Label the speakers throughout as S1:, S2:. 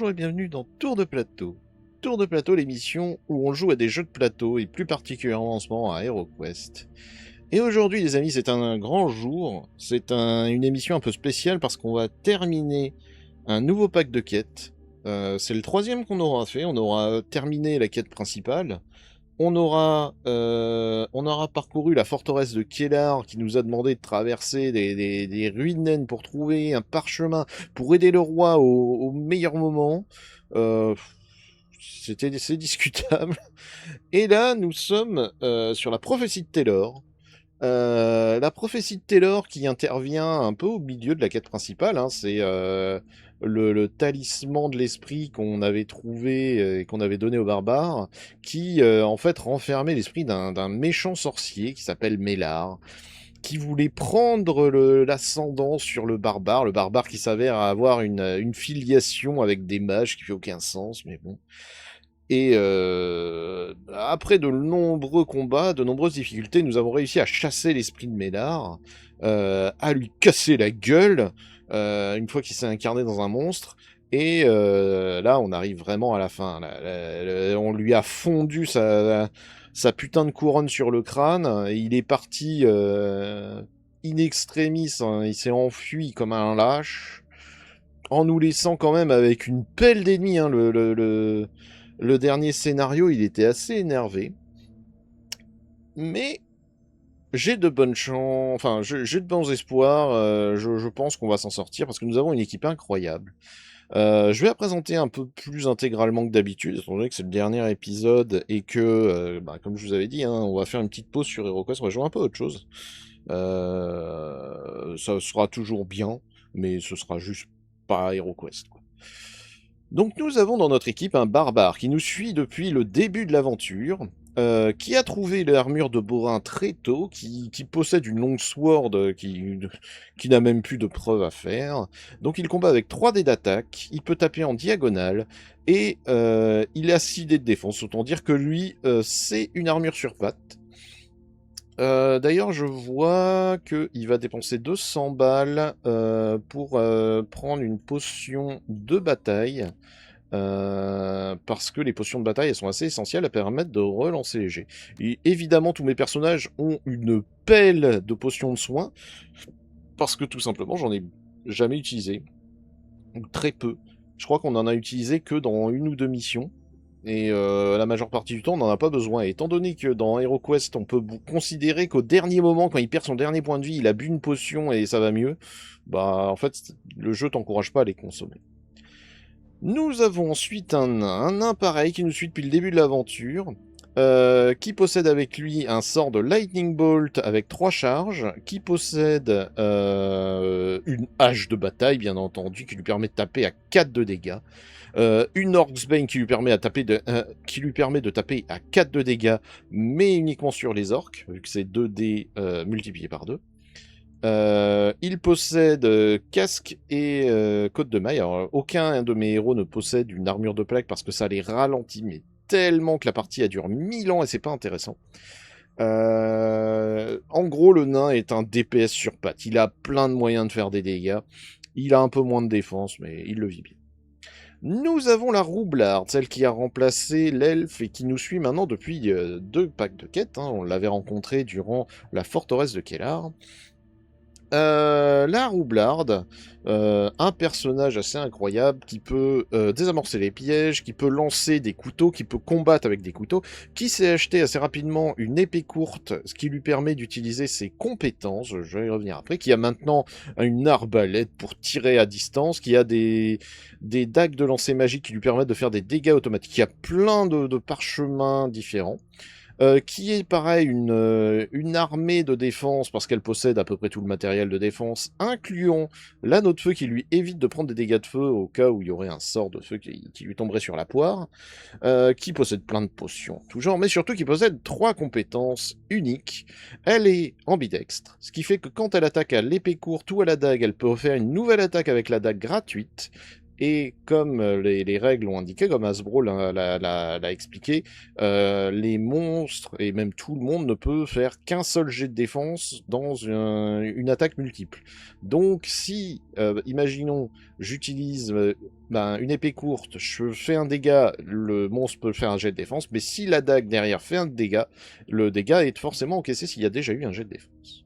S1: Bonjour et bienvenue dans Tour de Plateau. Tour de Plateau, l'émission où on joue à des jeux de plateau et plus particulièrement en ce moment à HeroQuest. Et aujourd'hui les amis, c'est un grand jour, une émission un peu spéciale parce qu'on va terminer un nouveau pack de quêtes. C'est le troisième qu'on aura fait, on aura terminé la quête principale. On aura parcouru la forteresse de Kellar qui nous a demandé de traverser des ruines naines pour trouver un parchemin pour aider le roi au meilleur moment. Euh, c'est discutable. Et là, nous sommes sur la prophétie de Taylor. La prophétie de Taylor qui intervient un peu au milieu de la quête principale, hein, c'est le talisman de l'esprit qu'on avait trouvé et qu'on avait donné aux barbares, qui en fait renfermait l'esprit d'un méchant sorcier qui s'appelle Mélar, qui voulait prendre l'ascendant sur le barbare qui s'avère avoir une filiation avec des mages qui fait aucun sens, mais bon. Et après de nombreux combats, de nombreuses difficultés, nous avons réussi à chasser l'esprit de Mélar, à lui casser la gueule, une fois qu'il s'est incarné dans un monstre. Et là, on arrive vraiment à la fin. On lui a fondu sa putain de couronne sur le crâne. Et il est parti in extremis, hein, il s'est enfui comme un lâche, en nous laissant quand même avec une pelle d'ennemis, hein, le dernier scénario, il était assez énervé. Mais j'ai de bonnes chances, enfin, j'ai de bons espoirs. Je pense qu'on va s'en sortir parce que nous avons une équipe incroyable. Je vais la présenter un peu plus intégralement que d'habitude, étant donné que c'est le dernier épisode et que, comme je vous avais dit, hein, on va faire une petite pause sur HeroQuest, on va jouer un peu à autre chose. Ça sera toujours bien, mais ce sera juste pas HeroQuest, quoi. Donc nous avons dans notre équipe un barbare qui nous suit depuis le début de l'aventure, qui a trouvé l'armure de Borin très tôt, qui possède une longue sword qui n'a même plus de preuves à faire. Donc il combat avec 3 dés d'attaque, il peut taper en diagonale, et il a 6 dés de défense, autant dire que lui, c'est une armure sur pattes. D'ailleurs, je vois qu'il va dépenser 200 balles pour prendre une potion de bataille. Parce que les potions de bataille, elles sont assez essentielles, elles permettent de relancer les jets. Et évidemment, tous mes personnages ont une pelle de potions de soins, parce que tout simplement, j'en ai jamais utilisé. Ou très peu. Je crois qu'on en a utilisé que dans une ou deux missions. Et la majeure partie du temps, on n'en a pas besoin. Et étant donné que dans HeroQuest, on peut considérer qu'au dernier moment, quand il perd son dernier point de vie, il a bu une potion et ça va mieux, bah en fait, le jeu t'encourage pas à les consommer. Nous avons ensuite un nain pareil qui nous suit depuis le début de l'aventure, qui possède avec lui un sort de Lightning Bolt avec 3 charges, qui possède une hache de bataille, bien entendu, qui lui permet de taper à 4 de dégâts, une Orcsbane qui lui permet de taper à 4 de dégâts, mais uniquement sur les orques, vu que c'est 2 dés multipliés par 2. Il possède casque et côte de maille. Alors, aucun de mes héros ne possède une armure de plaque parce que ça les ralentit, mais tellement que la partie a duré 1000 ans et c'est pas intéressant. En gros, le nain est un DPS sur pattes. Il a plein de moyens de faire des dégâts. Il a un peu moins de défense, mais il le vit bien. Nous avons la roublarde, celle qui a remplacé l'elfe et qui nous suit maintenant depuis 2 packs de quêtes, hein. On l'avait rencontré durant la forteresse de Kellar. La roublarde, un personnage assez incroyable qui peut désamorcer les pièges, qui peut lancer des couteaux, qui peut combattre avec des couteaux, qui s'est acheté assez rapidement une épée courte, ce qui lui permet d'utiliser ses compétences, je vais y revenir après, qui a maintenant une arbalète pour tirer à distance, qui a des dagues de lancer magique qui lui permettent de faire des dégâts automatiques, il y a plein de parchemins différents. Qui est pareil une armée de défense parce qu'elle possède à peu près tout le matériel de défense, incluant l'anneau de feu qui lui évite de prendre des dégâts de feu au cas où il y aurait un sort de feu qui lui tomberait sur la poire, qui possède plein de potions, tout genre, mais surtout qui possède 3 compétences uniques. Elle est ambidextre, ce qui fait que quand elle attaque à l'épée courte ou à la dague, elle peut faire une nouvelle attaque avec la dague gratuite, Et comme les règles l'ont indiqué, comme Hasbro l'a expliqué, les monstres et même tout le monde ne peut faire qu'un seul jet de défense dans une attaque multiple. Donc si, imaginons, j'utilise une épée courte, je fais un dégât, le monstre peut faire un jet de défense, mais si la dague derrière fait un dégât, le dégât est forcément encaissé s'il y a déjà eu un jet de défense.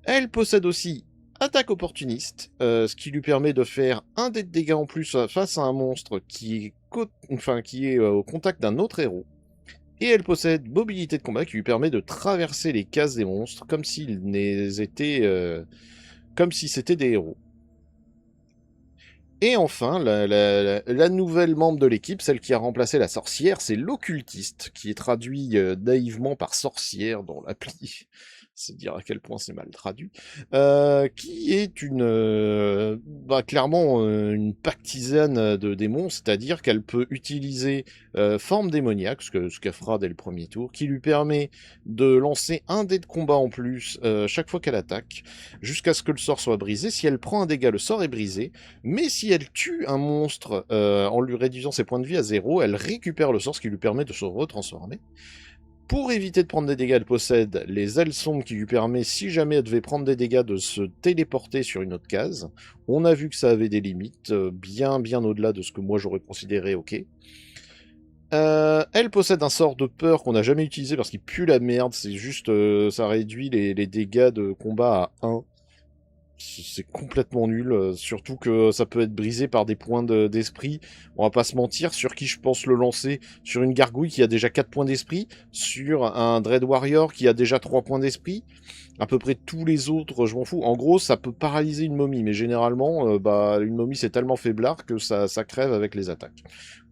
S1: Elle possède aussi attaque opportuniste, ce qui lui permet de faire un dé de dégâts en plus face à un monstre qui est au contact d'un autre héros. Et elle possède mobilité de combat qui lui permet de traverser les cases des monstres comme comme si c'était des héros. Et enfin, la nouvelle membre de l'équipe, celle qui a remplacé la sorcière, c'est l'occultiste, qui est traduit naïvement par sorcière dans l'appli. C'est dire à quel point c'est mal traduit. Qui est clairement une pactisane de démons, c'est-à-dire qu'elle peut utiliser forme démoniaque, ce qu'elle fera dès le premier tour, qui lui permet de lancer un dé de combat en plus chaque fois qu'elle attaque, jusqu'à ce que le sort soit brisé. Si elle prend un dégât, le sort est brisé. Mais si elle tue un monstre en lui réduisant ses points de vie à 0, elle récupère le sort, ce qui lui permet de se retransformer. Pour éviter de prendre des dégâts, elle possède les ailes sombres qui lui permet, si jamais elle devait prendre des dégâts, de se téléporter sur une autre case. On a vu que ça avait des limites, bien au-delà de ce que moi j'aurais considéré ok. Elle possède un sort de peur qu'on n'a jamais utilisé parce qu'il pue la merde, c'est juste, ça réduit les dégâts de combat à 1. C'est complètement nul, surtout que ça peut être brisé par des points d'esprit. On va pas se mentir, sur qui je pense le lancer? Sur une gargouille qui a déjà 4 points d'esprit, sur un Dread Warrior qui a déjà 3 points d'esprit. À peu près tous les autres, je m'en fous. En gros, ça peut paralyser une momie, mais généralement, une momie c'est tellement faiblard que ça crève avec les attaques.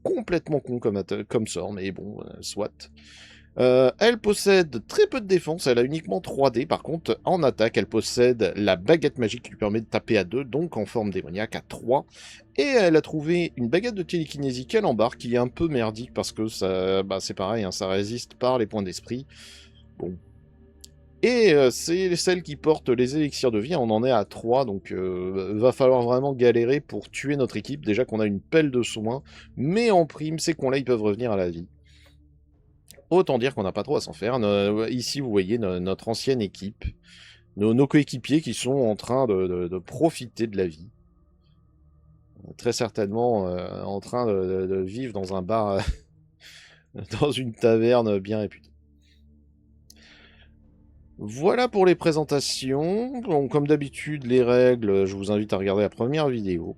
S1: Complètement con comme sort, mais bon, soit. Elle possède très peu de défense, elle a uniquement 3D. Par contre, en attaque, elle possède la baguette magique qui lui permet de taper à 2, donc en forme démoniaque à 3. Et elle a trouvé une baguette de télékinésie qu'elle embarque, qui est un peu merdique parce que ça, c'est pareil, hein, ça résiste par les points d'esprit. Bon. Et c'est celle qui porte les élixirs de vie, on en est à 3, donc va falloir vraiment galérer pour tuer notre équipe. Déjà qu'on a une pelle de soins, mais en prime, ces cons-là, ils peuvent revenir à la vie. Autant dire qu'on n'a pas trop à s'en faire. Ici, vous voyez notre ancienne équipe, nos coéquipiers qui sont en train de profiter de la vie. Très certainement en train de vivre dans un bar, dans une taverne bien réputée. Voilà pour les présentations. Donc, comme d'habitude, les règles, je vous invite à regarder la première vidéo.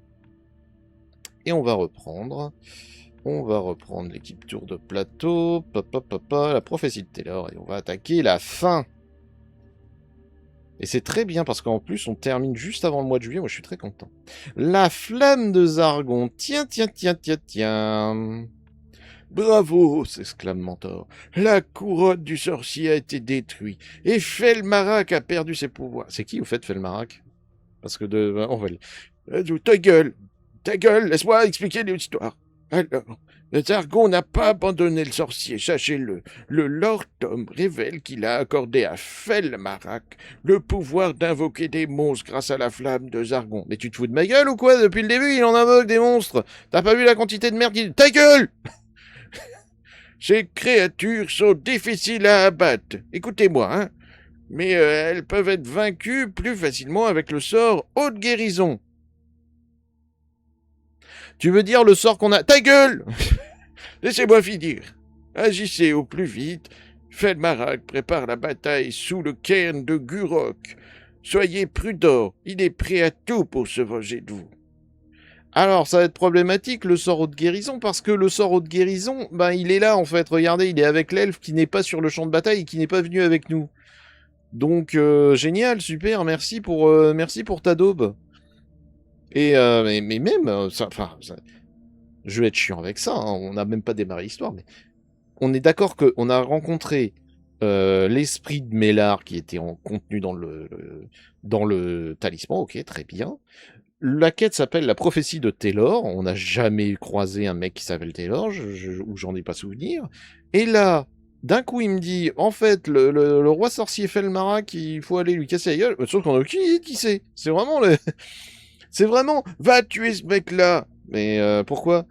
S1: Et on va reprendre. On va reprendre l'équipe tour de plateau, la prophétie de Taylor, et on va attaquer la fin. Et c'est très bien, parce qu'en plus, on termine juste avant le mois de juillet, moi je suis très content. La flamme de Zargon, tiens. Bravo, s'exclame Mentor. La couronne du sorcier a été détruite, et Felmarak a perdu ses pouvoirs. C'est qui, au fait, Felmarak? Parce que on va... Ta gueule, laisse-moi expliquer l'histoire. Alors, le Zargon n'a pas abandonné le sorcier, sachez-le. Le Lord Tom révèle qu'il a accordé à Felmarak le pouvoir d'invoquer des monstres grâce à la flamme de Zargon. Mais tu te fous de ma gueule ou quoi? Depuis le début, il en invoque des monstres. T'as pas vu la quantité de merde qu'il... Ta gueule! Ces créatures sont difficiles à abattre. Écoutez-moi, hein. Mais elles peuvent être vaincues plus facilement avec le sort haute guérison. Tu veux dire le sort qu'on a... Ta gueule! Laissez-moi finir. Agissez au plus vite. Felmarak prépare la bataille sous le cairn de Gurok. Soyez prudents, il est prêt à tout pour se venger de vous. Alors, ça va être problématique, le sort haute guérison, parce que le sort haute guérison, il est là, en fait. Regardez, il est avec l'elfe qui n'est pas sur le champ de bataille et qui n'est pas venu avec nous. Donc, génial, super, merci pour ta daube. Et, mais même, je vais être chiant avec ça, hein, on n'a même pas démarré l'histoire, mais on est d'accord qu'on a rencontré l'esprit de Mélar qui était contenu dans le talisman, ok, très bien. La quête s'appelle la prophétie de Taylor, on n'a jamais croisé un mec qui s'appelle Taylor, ou j'en ai pas souvenir. Et là, d'un coup il me dit, en fait, le roi sorcier Felmarak, il faut aller lui casser la gueule, sauf qu'on a aucune idée de qui c'est. C'est vraiment, va tuer ce mec-là. Mais pourquoi?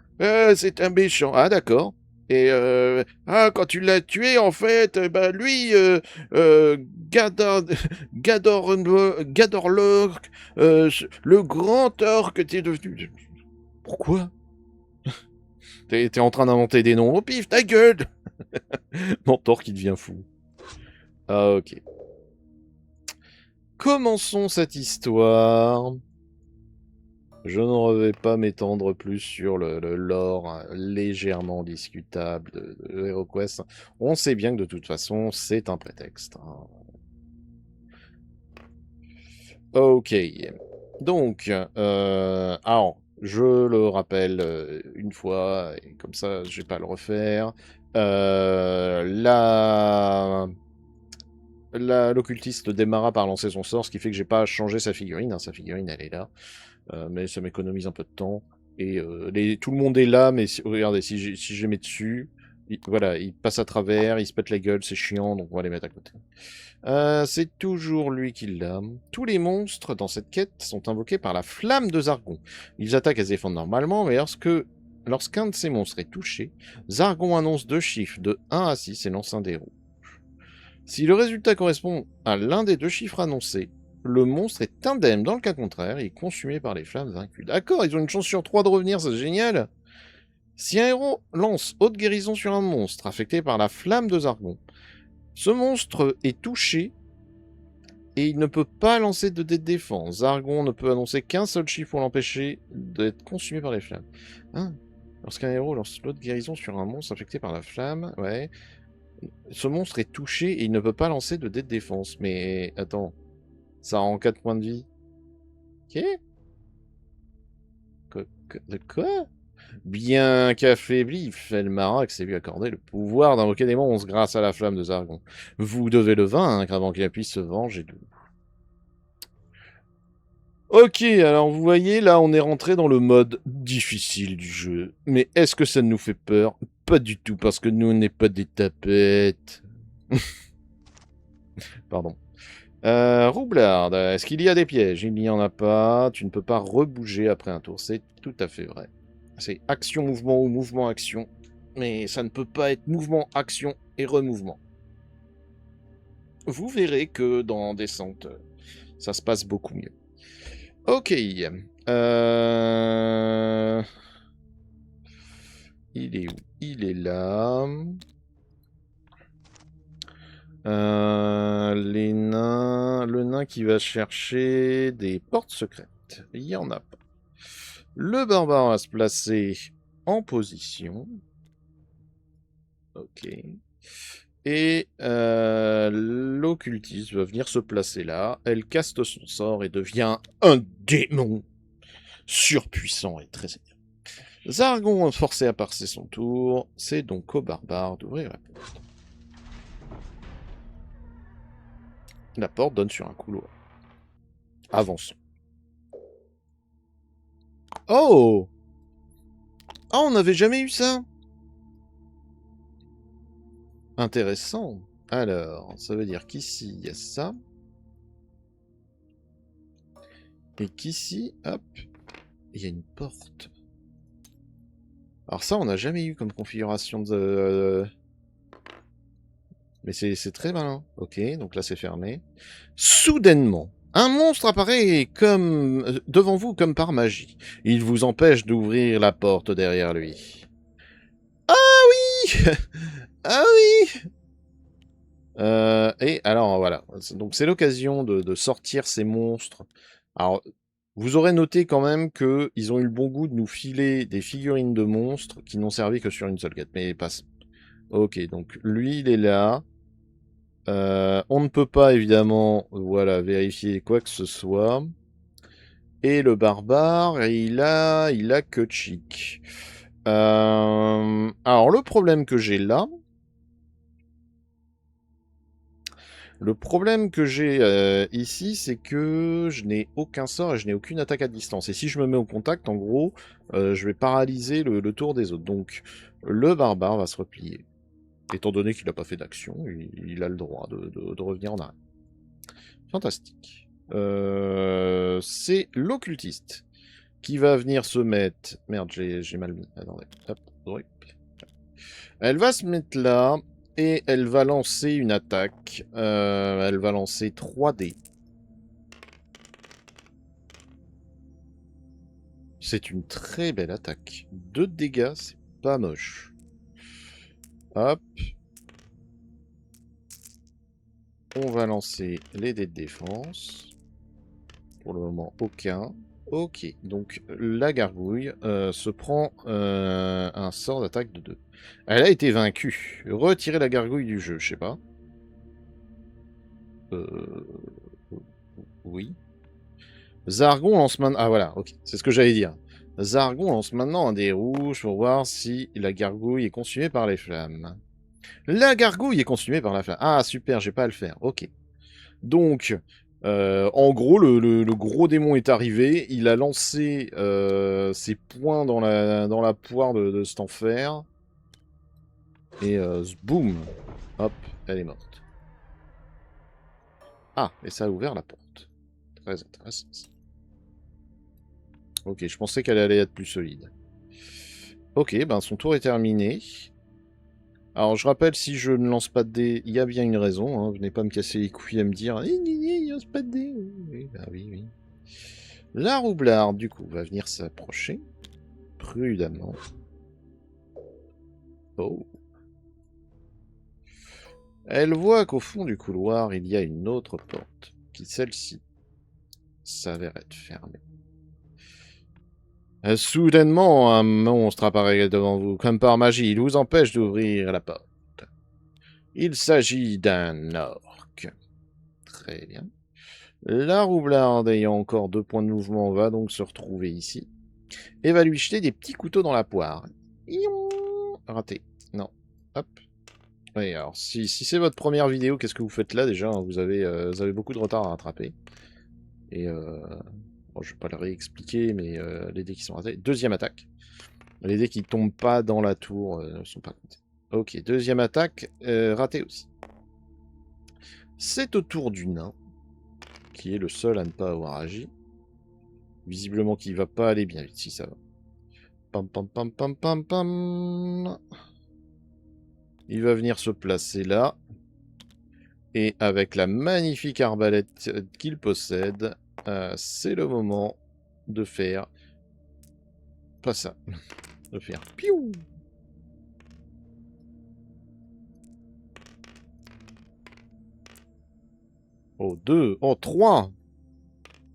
S1: C'est un méchant. Ah, d'accord. Et quand tu l'as tué, en fait, bah, lui, Gador, Gadorlok, le grand orc que t'es devenu. Pourquoi? T'es en train d'inventer des noms au pif, ta gueule! Mentor qui devient fou. Ah, ok. Commençons cette histoire. Je ne vais pas m'étendre plus sur le lore légèrement discutable de HeroQuest. On sait bien que de toute façon, c'est un prétexte. Hein. Ok. Donc, alors, je le rappelle une fois, et comme ça, je vais pas le refaire. L'occultiste démarra par lancer son sort, ce qui fait que j'ai pas changé sa figurine. Hein. Sa figurine, elle est là. Mais ça m'économise un peu de temps. Et tout le monde est là, mais regardez, si je les mets dessus, voilà, ils passent à travers, ils se pètent la gueule, c'est chiant, donc on va les mettre à côté. C'est toujours lui qui l'a. Tous les monstres dans cette quête sont invoqués par la flamme de Zargon. Ils attaquent et se défendent normalement, mais lorsqu'un de ces monstres est touché, Zargon annonce deux chiffres de 1 à 6 et lance un dé rouge. Si le résultat correspond à l'un des deux chiffres annoncés, le monstre est indemne. Dans le cas contraire, il est consumé par les flammes vaincues. D'accord, ils ont une chance sur 3 de revenir, c'est génial. Si un héros lance haute guérison sur un monstre affecté par la flamme de Zargon, ce monstre est touché et il ne peut pas lancer de dés de défense. Zargon ne peut annoncer qu'un seul chiffre pour l'empêcher d'être consumé par les flammes. Hein. Lorsqu'un héros lance l'autre guérison sur un monstre affecté par la flamme, ouais. Ce monstre est touché et il ne peut pas lancer de dés de défense. Mais attends, ça rend 4 points de vie. Ok. De quoi? Bien qu'affaibli, Felmarax s'est vu accorder le pouvoir d'invoquer des monstres grâce à la flamme de Zargon. Vous devez le vaincre avant qu'il puisse se venger de vous. Ok, alors vous voyez, là on est rentré dans le mode difficile du jeu. Mais est-ce que ça nous fait peur? Pas du tout, parce que nous on n'est pas des tapettes. Pardon. Roublard, est-ce qu'il y a des pièges? Il n'y en a pas. Tu ne peux pas rebouger après un tour. C'est tout à fait vrai. C'est action-mouvement ou mouvement-action. Mais ça ne peut pas être mouvement-action et remouvement. Vous verrez que dans Descente, ça se passe beaucoup mieux. Ok. Il est où? Il est là. Les nains... Le nain qui va chercher des portes secrètes. Il n'y en a pas. Le barbare va se placer en position. Ok. Et l'occultiste va venir se placer là. Elle caste son sort et devient un démon surpuissant et très énervé. Zargon, forcé à passer son tour, c'est donc au barbare d'ouvrir la porte. La porte donne sur un couloir. Avançons. Oh! Ah, on n'avait jamais eu ça! Intéressant. Alors, ça veut dire qu'ici, il y a ça. Et qu'ici, hop, il y a une porte. Alors ça, on n'a jamais eu comme configuration de... Mais c'est très malin. Ok, donc là, c'est fermé. Soudainement, un monstre apparaît comme devant vous comme par magie. Il vous empêche d'ouvrir la porte derrière lui. Ah oui! Ah oui! Et alors voilà, donc c'est l'occasion de sortir ces monstres. Alors, vous aurez noté quand même que ils ont eu le bon goût de nous filer des figurines de monstres qui n'ont servi que sur une seule quête, mais pas. Ok, donc lui il est là. On ne peut pas évidemment, voilà, vérifier quoi que ce soit. Et le barbare, il a que chic. Alors le problème que j'ai là. Le problème que j'ai ici, c'est que je n'ai aucun sort et je n'ai aucune attaque à distance. Et si je me mets au contact, en gros, je vais paralyser le tour des autres. Donc, le barbare va se replier. Étant donné qu'il n'a pas fait d'action, il a le droit de revenir en arrière. Fantastique. C'est l'occultiste qui va venir se mettre... Merde, j'ai mal mis. Attendez. Hop, oui. Elle va se mettre là, et elle va lancer une attaque. Elle va lancer 3 dés. C'est une très belle attaque. 2 de dégâts, c'est pas moche. Hop. On va lancer les dés de défense. Pour le moment, aucun. Ok, donc la gargouille se prend un sort d'attaque de 2. Elle a été vaincue. Retirez la gargouille du jeu, je sais pas. Oui. Zargon lance maintenant... Ah voilà, ok, c'est ce que j'allais dire. Zargon lance maintenant un dé rouge pour voir si la gargouille est consumée par les flammes. La gargouille est consumée par la flamme. Ah super, j'ai pas à le faire, ok. Donc, en gros, le gros démon est arrivé, il a lancé ses poings dans la poire de cet enfer. Et boum, hop, elle est morte. Ah, et ça a ouvert la porte. Très intéressant. Ok, je pensais qu'elle allait être plus solide. Ok, ben son tour est terminé. Alors je rappelle, si je ne lance pas de dés, il y a bien une raison. Hein. Venez pas me casser les couilles à me dire il lance pas de dés. Oui, bah oui, oui. La roublarde, du coup, va venir s'approcher. Prudemment. Oh. Elle voit qu'au fond du couloir, il y a une autre porte, qui celle-ci s'avère être fermée. Soudainement, un monstre apparaît devant vous, comme par magie. Il vous empêche d'ouvrir la porte. Il s'agit d'un orc. Très bien. La roublarde, ayant encore 2 points de mouvement, va donc se retrouver ici. Et va lui jeter des petits couteaux dans la poire. Raté. Non. Hop. Oui, alors, si c'est votre première vidéo, qu'est-ce que vous faites là, déjà? Vous avez beaucoup de retard à rattraper. Et, bon, je vais pas le réexpliquer, mais les dés qui sont ratés. Deuxième attaque. Les dés qui tombent pas dans la tour ne sont pas comptés. Ok, deuxième attaque, raté aussi. C'est au tour du nain, qui est le seul à ne pas avoir agi. Visiblement qu'il va pas aller bien vite, si ça va. Pam pam pam pam pam pam. Il va venir se placer là. Et avec la magnifique arbalète qu'il possède, c'est le moment de faire... Pas ça. De faire... Piou. Oh, 2. Oh, 3.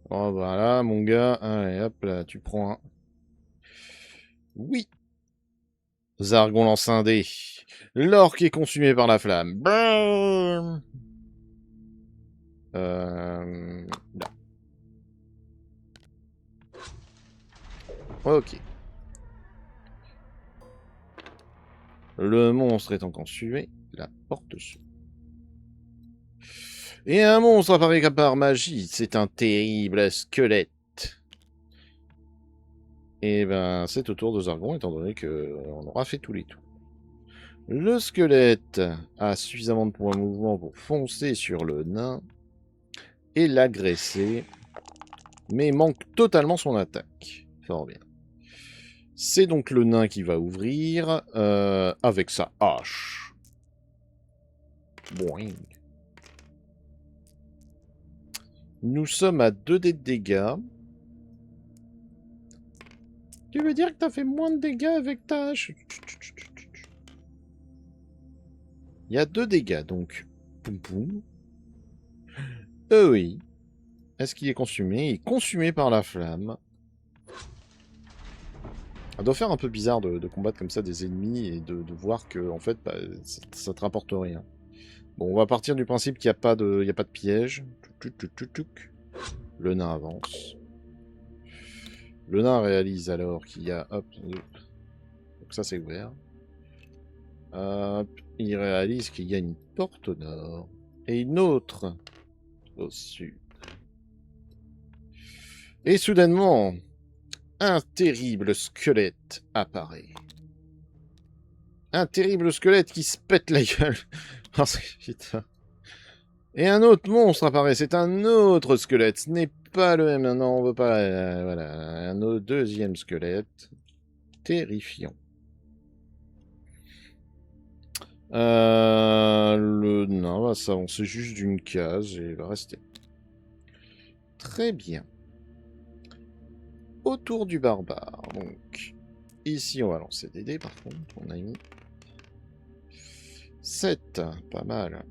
S1: Oh, voilà, mon gars. Allez, hop là, tu prends un. Oui. Zargon lance un dé. L'orque est consumé par la flamme. Brrr. Là. Ok. Le monstre étant consumé, la porte s'ouvre. Et un monstre apparaît par magie. C'est un terrible squelette. Et ben, c'est au tour de Zargon, étant donné qu'on aura fait tous les tours. Le squelette a suffisamment de points de mouvement pour foncer sur le nain et l'agresser, mais manque totalement son attaque. Fort bien. C'est donc le nain qui va ouvrir avec sa hache. Boing. Nous sommes à 2 dés de dégâts. Tu veux dire que t'as fait moins de dégâts avec ta hache? Il y a 2 dégâts, donc. Poum poum. Oui. Est-ce qu'il est consumé? Il est consumé par la flamme. Ça doit faire un peu bizarre de combattre comme ça des ennemis et de voir que, en fait, bah, ça te rapporte rien. Bon, on va partir du principe qu'il n'y a pas de piège. Le nain avance. Le nain réalise alors qu'il y a... Hop. Donc ça, c'est ouvert. Hop. Il réalise qu'il y a une porte au nord. Et une autre au sud. Et soudainement, un terrible squelette apparaît. Un terrible squelette qui se pète la gueule. Parce que, putain. Et un autre monstre apparaît, c'est un autre squelette, ce n'est pas le même, non, on veut pas, voilà, un autre deuxième squelette, terrifiant. Le nain va s'avancer juste d'une case et il va rester. Très bien. Autour du barbare, donc, ici on va lancer des dés par contre, on a mis 7, pas mal.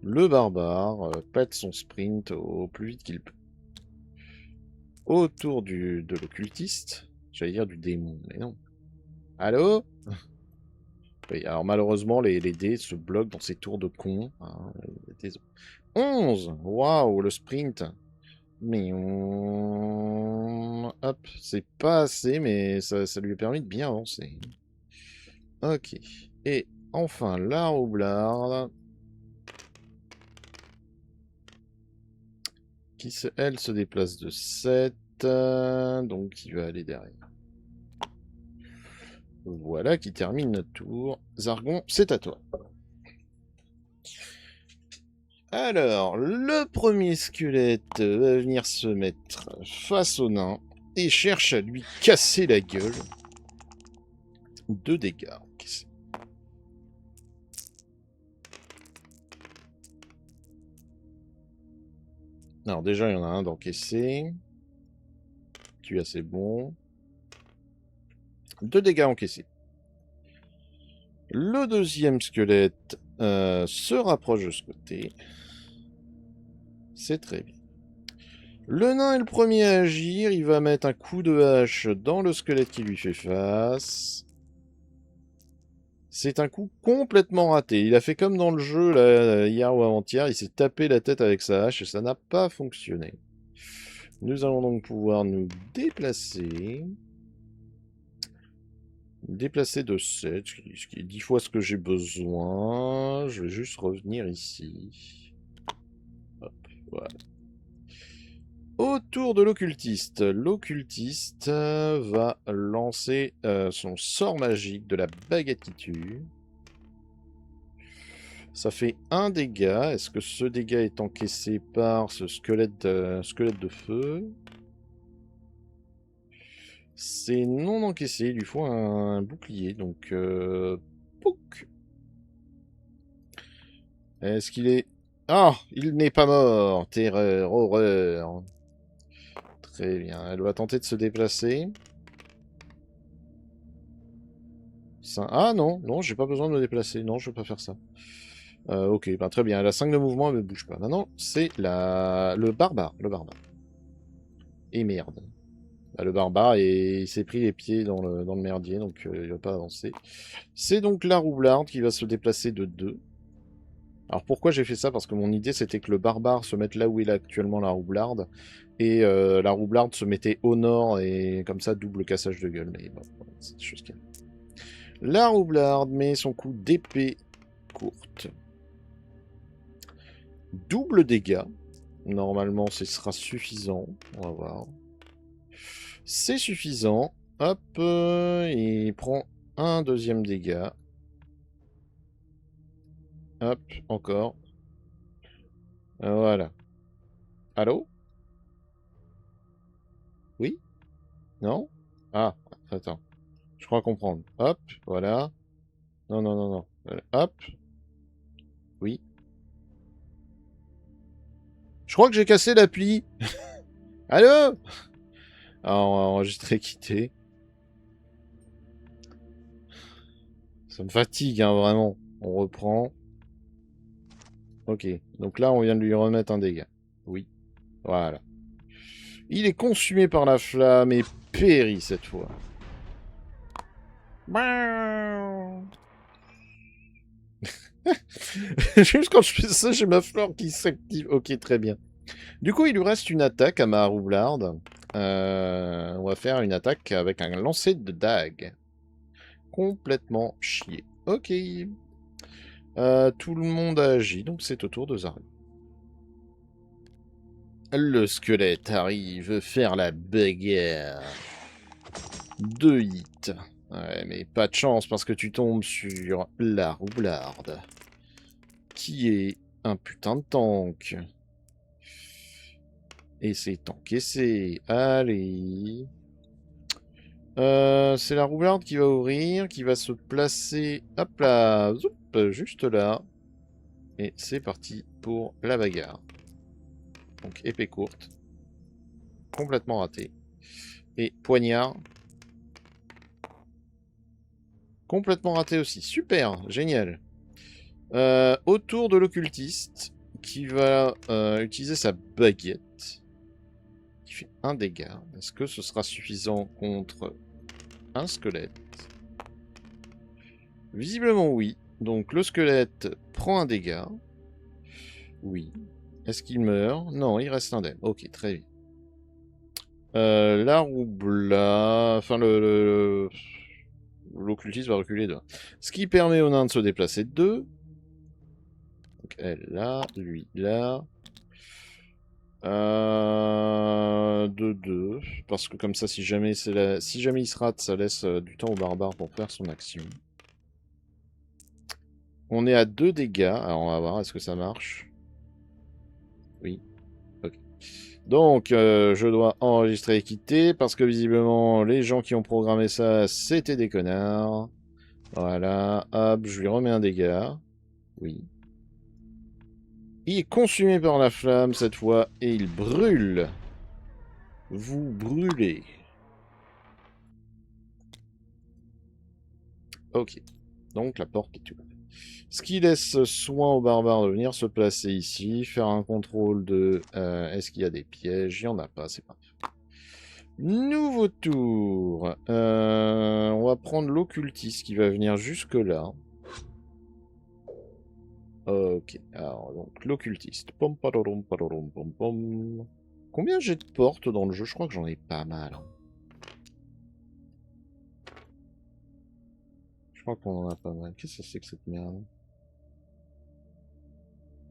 S1: Le barbare pète son sprint au plus vite qu'il peut. Autour de l'occultiste, j'allais dire du démon, mais non. Allô? Oui, alors malheureusement, les dés se bloquent dans ces tours de con. Hein, 11! Waouh, le sprint! Mais hop, c'est pas assez, mais ça lui a permis de bien avancer. Ok. Et enfin, la roublarde. Elle se déplace de 7. Donc il va aller derrière. Voilà qui termine notre tour. Zargon, c'est à toi. Alors, le premier squelette va venir se mettre face au nain et cherche à lui casser la gueule. 2 dégâts. Alors déjà, il y en a un d'encaissé. Tu as, c'est bon. 2 dégâts encaissés. Le deuxième squelette se rapproche de ce côté. C'est très bien. Le nain est le premier à agir. Il va mettre un coup de hache dans le squelette qui lui fait face. C'est un coup complètement raté. Il a fait comme dans le jeu là, hier ou avant-hier. Il s'est tapé la tête avec sa hache et ça n'a pas fonctionné. Nous allons donc pouvoir nous déplacer. Déplacer de 7, ce qui est 10 fois ce que j'ai besoin. Je vais juste revenir ici. Hop, voilà. Autour de l'occultiste. L'occultiste va lancer son sort magique de la baguette qui tue. Ça fait 1 dégât. Est-ce que ce dégât est encaissé par ce squelette de feu? C'est non encaissé. Il lui faut un bouclier. Donc, pouc. Est-ce qu'il est... Ah, il n'est pas mort. Terreur, horreur. Très bien. Elle va tenter de se déplacer. Ah non, non, j'ai pas besoin de me déplacer. Non, je vais pas faire ça. Ok, ben très bien. Elle a 5 de mouvement, elle ne bouge pas. Maintenant, c'est le barbare. Le barbare. Et merde. Bah, le barbare, il s'est pris les pieds dans le merdier, donc il va pas avancer. C'est donc la roublarde qui va se déplacer de 2. Alors pourquoi j'ai fait ça? Parce que mon idée c'était que le barbare se mette là où il est actuellement la roublarde, et la roublarde se mettait au nord, et comme ça double cassage de gueule. Mais bon, c'est des choses qui arrivent. La roublarde met son coup d'épée courte. Double dégâts. Normalement ce sera suffisant. On va voir. C'est suffisant. Hop, il prend un deuxième dégât. Hop, encore. Voilà. Allô? Oui? Non? Ah, attends. Je crois comprendre. Hop, voilà. Non, non, non, non. Hop. Oui. Je crois que j'ai cassé l'appli. Allô? Ah, on va enregistrer, quitter. Ça me fatigue, hein, vraiment. On reprend. Ok. Donc là, on vient de lui remettre un dégât. Oui. Voilà. Il est consumé par la flamme et périt cette fois. Juste quand je fais ça, j'ai ma fleur qui s'active. Ok, très bien. Du coup, il lui reste une attaque à ma roublarde. On va faire une attaque avec un lancer de dague. Complètement chié. Ok. Tout le monde a agi, donc c'est au tour de Zari. Le squelette arrive faire la bagarre. 2 hits. Ouais, mais pas de chance parce que tu tombes sur la roublarde. qui est un putain de tank. Et c'est encaissé. Allez. C'est la roublarde qui va ouvrir, qui va se placer, hop là, zoup, juste là. Et c'est parti pour la bagarre. Donc épée courte. Complètement raté. Et poignard. Complètement raté aussi. Super, génial. Autour de l'occultiste, qui va utiliser sa baguette. Qui fait un dégât. Est-ce que ce sera suffisant contre un squelette? Visiblement oui. Donc le squelette prend un dégât. Oui. Est-ce qu'il meurt? Non, il reste indemne. Ok, très bien. La roubla... Enfin, l'occultiste va reculer de 1. Ce qui permet au nain de se déplacer de 2. Donc elle là, lui là. De 2. Parce que comme ça, si jamais, si jamais il se rate, ça laisse du temps au barbare pour faire son action. On est à 2 dégâts. Alors on va voir, est-ce que ça marche? Oui. Ok. Donc, je dois enregistrer et quitter, parce que visiblement, les gens qui ont programmé ça, c'était des connards. Voilà, hop, je lui remets un dégât. Oui. Il est consumé par la flamme, cette fois, et il brûle. Vous brûlez. Ok. Donc, la porte est ouverte. Ce qui laisse soin aux barbares de venir se placer ici, faire un contrôle de... est-ce qu'il y a des pièges? Il n'y en a pas, c'est parfait. Nouveau tour. On va prendre l'occultiste qui va venir jusque là. Ok, alors donc l'occultiste. Pom, padarom, padarom, pom, pom. Combien j'ai de portes dans le jeu? Je crois que j'en ai pas mal, hein. Je crois qu'on en a pas mal. Qu'est-ce que c'est que cette merde?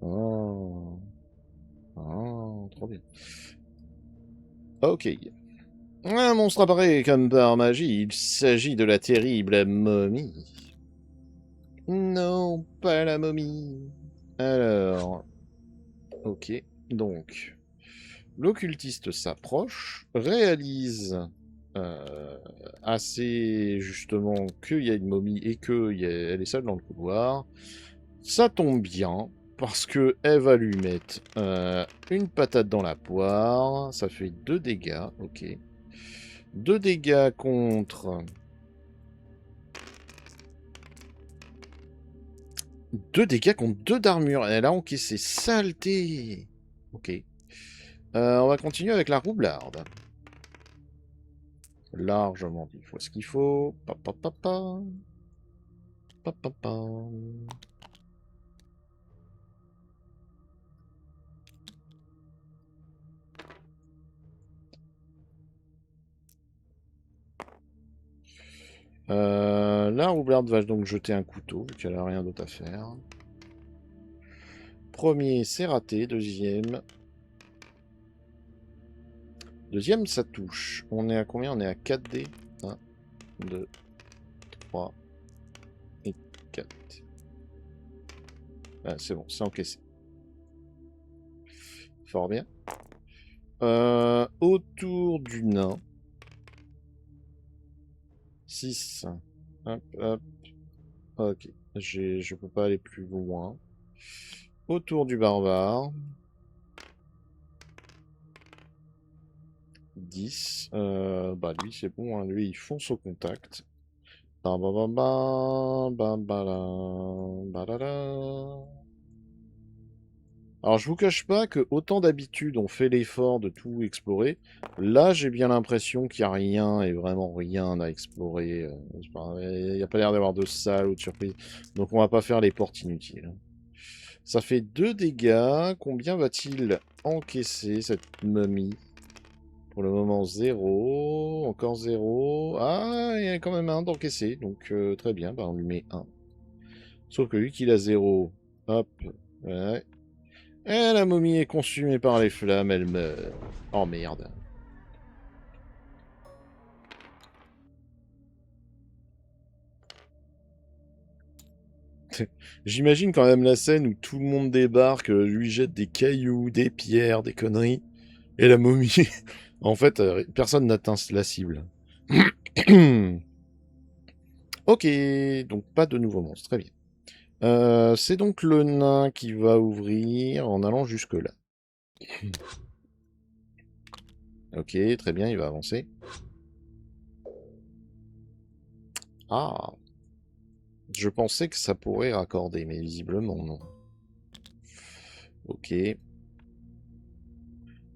S1: Oh. Oh, trop bien. Ok. Un monstre apparaît comme par magie. Il s'agit de la terrible momie. Non, pas la momie. Alors, ok. Donc, l'occultiste s'approche, réalise assez justement qu'il y a une momie et qu'elle est seule dans le couloir. Ça tombe bien, parce que elle va lui mettre une patate dans la poire. Ça fait 2 dégâts, ok. 2 dégâts contre... 2 dégâts contre 2 d'armure. Elle a encaissé saleté. Ok. On va continuer avec la roublarde. Largement 10 fois ce qu'il faut. Pa, pa, pa, pa. Pa, pa, pa. La roublarde va donc jeter un couteau, vu qu'elle a rien d'autre à faire. Premier, c'est raté. Deuxième... Deuxième, ça touche. On est à combien? On est à 4 dés. 1, 2, 3 et 4. Ah, c'est bon, c'est encaissé. Fort bien. Autour du nain. 6. Hop, hop. Ok. Je peux pas aller plus loin. Autour du barbare. 10. Bah lui c'est bon, hein. Lui il fonce au contact. Bam, bam, bam, bam, bam, badam, badada. Alors je vous cache pas que autant d'habitude on fait l'effort de tout explorer. Là j'ai bien l'impression qu'il n'y a rien et vraiment rien à explorer. Il n'y a pas l'air d'avoir de salles ou de surprises. Donc on va pas faire les portes inutiles. Ça fait 2 dégâts. Combien va-t-il encaisser cette momie? Pour le moment, 0. Encore 0. Ah, il y a quand même un d'encaissé. Donc, très bien. Bah, on lui met 1. Sauf que lui qu'il a 0. Hop. Ouais. Et la momie est consumée par les flammes. Elle meurt. Oh, merde. J'imagine quand même la scène où tout le monde débarque, lui jette des cailloux, des pierres, des conneries, et la momie... En fait, personne n'atteint la cible. Ok, donc pas de nouveaux monstres, très bien. C'est donc le nain qui va ouvrir en allant jusque-là. Ok, très bien, il va avancer. Ah, je pensais que ça pourrait raccorder, mais visiblement non. Ok. Il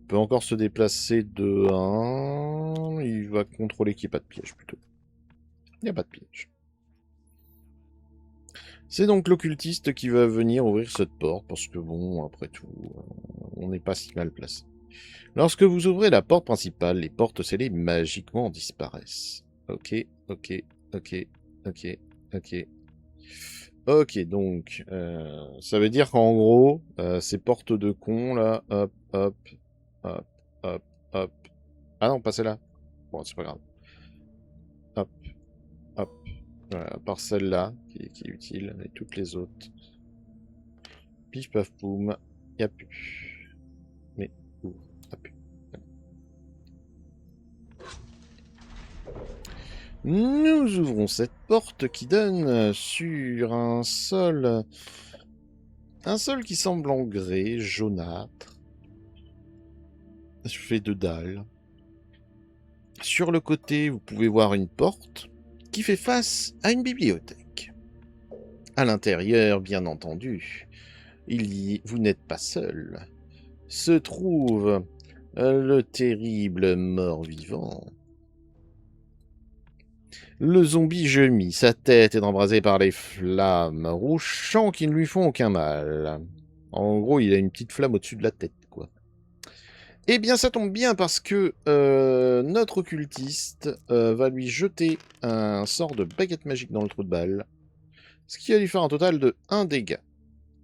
S1: peut encore se déplacer de 1. Il va contrôler qu'il n'y ait pas de piège plutôt. Il n'y a pas de piège. C'est donc l'occultiste qui va venir ouvrir cette porte, parce que bon, après tout, on n'est pas si mal placé. Lorsque vous ouvrez la porte principale, les portes scellées magiquement disparaissent. Ok, ok, ok, ok, ok. Ok, donc, ça veut dire qu'en gros, ces portes de con, là, hop, hop, hop, hop, hop. Ah non, pas celle-là. Bon, c'est pas grave. Hop, hop. Voilà, à part celle-là, qui est utile, mais toutes les autres. Pif, paf, poum. Y a plus. Mais, où? Y a plus. Nous ouvrons cette porte qui donne sur un sol qui semble en grès, jaunâtre, fait de dalles. Sur le côté, vous pouvez voir une porte qui fait face à une bibliothèque. À l'intérieur, bien entendu, vous n'êtes pas seul. Se trouve le terrible mort-vivant. Le zombie gemit, sa tête est embrasée par les flammes rouges qui ne lui font aucun mal. En gros, il a une petite flamme au-dessus de la tête, quoi. Eh bien, ça tombe bien parce que notre occultiste va lui jeter un sort de baguette magique dans le trou de balle, ce qui va lui faire un total de 1 dégât.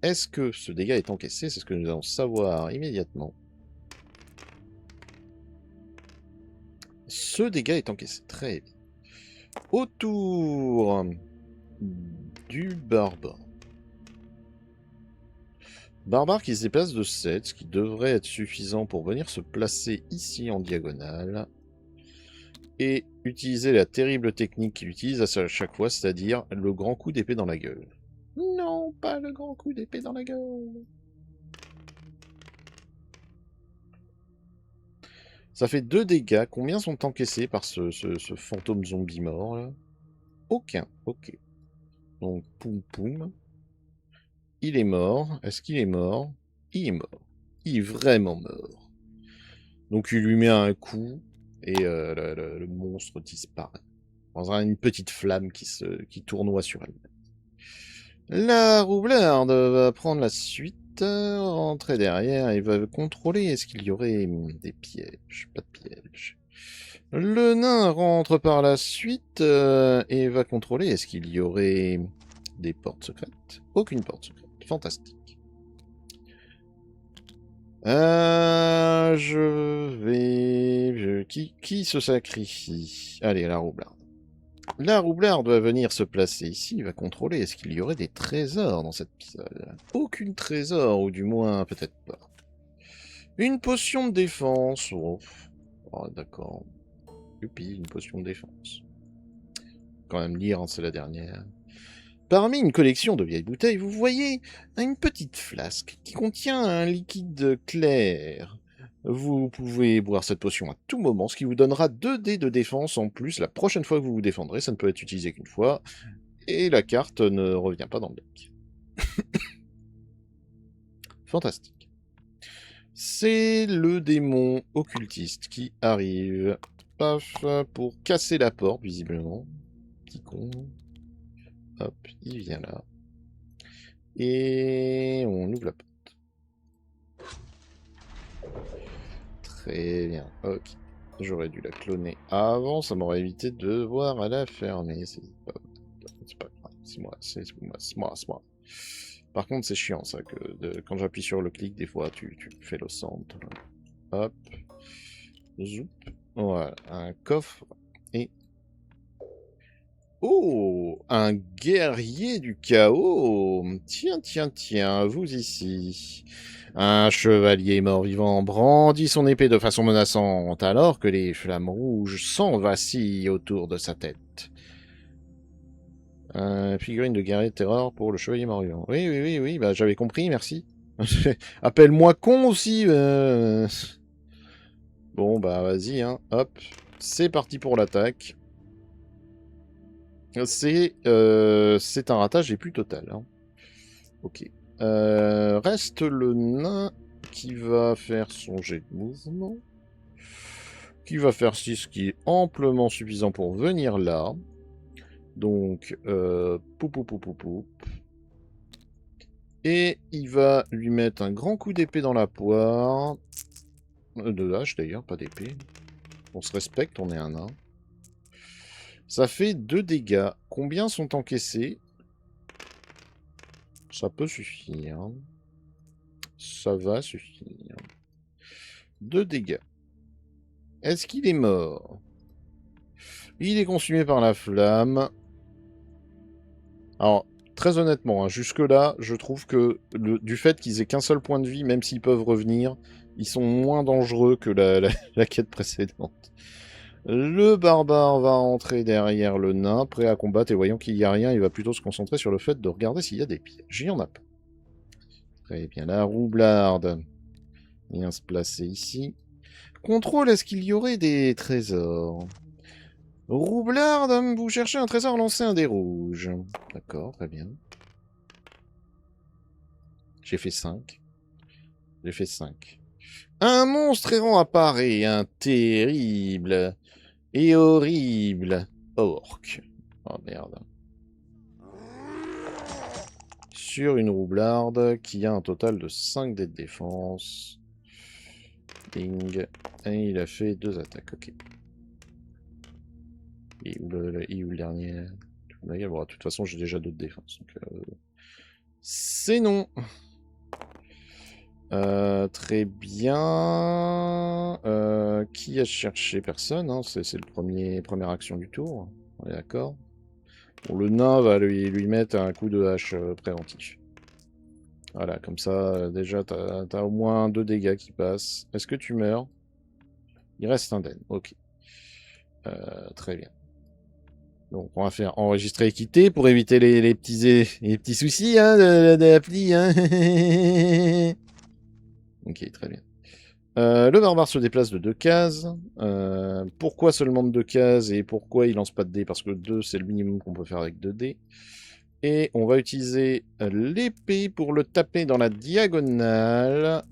S1: Est-ce que ce dégât est encaissé? C'est ce que nous allons savoir immédiatement. Ce dégât est encaissé. Très bien. Autour du barbare. Barbare qui se déplace de 7, ce qui devrait être suffisant pour venir se placer ici en diagonale. Et utiliser la terrible technique qu'il utilise à chaque fois, c'est-à-dire le grand coup d'épée dans la gueule. Non, pas le grand coup d'épée dans la gueule. Ça fait 2 dégâts. Combien sont encaissés par ce fantôme zombie mort là? Aucun. Ok. Donc, poum poum. Il est mort. Est-ce qu'il est mort? Il est mort. Il est vraiment mort. Donc, il lui met un coup et le monstre disparaît. Dans une petite flamme qui tournoie sur elle. La roublarde va prendre la suite, rentrer derrière et va contrôler est-ce qu'il y aurait des pièges. Pas de pièges. Le nain rentre par la suite et va contrôler est-ce qu'il y aurait des portes secrètes. Aucune porte secrète. Fantastique. Qui se sacrifie? Allez, la roublarde. La roublarde doit venir se placer ici, il va contrôler est-ce qu'il y aurait des trésors dans cette pistole. Aucune trésor, ou du moins peut-être pas. Une potion de défense. Oh, d'accord. Youpi, une potion de défense. Quand même lire, hein, c'est la dernière. Parmi une collection de vieilles bouteilles, vous voyez une petite flasque qui contient un liquide clair. Vous pouvez boire cette potion à tout moment, ce qui vous donnera 2 dés de défense en plus la prochaine fois que vous vous défendrez. Ça ne peut être utilisé qu'une fois. Et la carte ne revient pas dans le deck. Fantastique. C'est le démon occultiste qui arrive. Paf, pour casser la porte, visiblement. Petit con. Hop, il vient là. Et on ouvre la porte. Très bien, ok. J'aurais dû la cloner avant, ça m'aurait évité de devoir à la fermer. C'est pas grave, c'est moi. Par contre, c'est chiant ça, que quand j'appuie sur le clic, des fois, tu fais le centre. Hop. Zoup. Voilà, un coffre. Et Oh, un guerrier du chaos. Tiens, tiens, tiens, vous ici. Un chevalier mort-vivant brandit son épée de façon menaçante alors que les flammes rouges s'en vacillent autour de sa tête. Figurine de guerrier de terreur pour le chevalier mort-vivant. Oui, oui, oui, oui, bah j'avais compris, merci. Appelle-moi con aussi. Bon, bah vas-y, hein, hop. C'est parti pour l'attaque. C'est un ratage et plus total. Hein. Ok. Reste le nain qui va faire son jet de mouvement. Qui va faire 6, qui est amplement suffisant pour venir là. Donc, poup, poup, poup, poup, poup. Et il va lui mettre un grand coup d'épée dans la poire. De hache d'ailleurs, pas d'épée. On se respecte, on est un nain. Ça fait 2 dégâts. Combien sont encaissés? Ça peut suffire. Ça va suffire. 2 dégâts. Est-ce qu'il est mort? Il est consumé par la flamme. Alors, très honnêtement, hein, jusque-là, je trouve que du fait qu'ils aient qu'un seul point de vie, même s'ils peuvent revenir, ils sont moins dangereux que la quête précédente. Le barbare va entrer derrière le nain, prêt à combattre, et voyant qu'il n'y a rien, il va plutôt se concentrer sur le fait de regarder s'il y a des pièges. Il n'y en a pas. Très bien, la roublarde vient se placer ici. Contrôle, est-ce qu'il y aurait des trésors? Roublarde, vous cherchez un trésor, lancez un dé rouge. D'accord, très bien. J'ai fait 5. J'ai fait 5. Un monstre errant apparaît, un terrible et horrible orc. Oh merde. Sur une roublarde qui a un total de 5 dés de défense. Bing. Et il a fait 2 attaques, ok. Et où le dernier? Bon, de toute façon, j'ai déjà 2 de défense. Donc, c'est non. Très bien. Qui a cherché? Personne. Hein. C'est le première action du tour. On est d'accord. Bon, le nain va lui mettre un coup de hache préventif. Voilà, comme ça, déjà, t'as au moins 2 dégâts qui passent. Est-ce que tu meurs? Il reste indemne. Ok. Très bien. Donc, on va faire enregistrer et quitter pour éviter les petits soucis hein, de l'appli. Hein. Ok, très bien. Le barbare se déplace de 2 cases. Pourquoi seulement de 2 cases et pourquoi il lance pas de dés? Parce que 2, c'est le minimum qu'on peut faire avec 2 dés. Et on va utiliser l'épée pour le taper dans la diagonale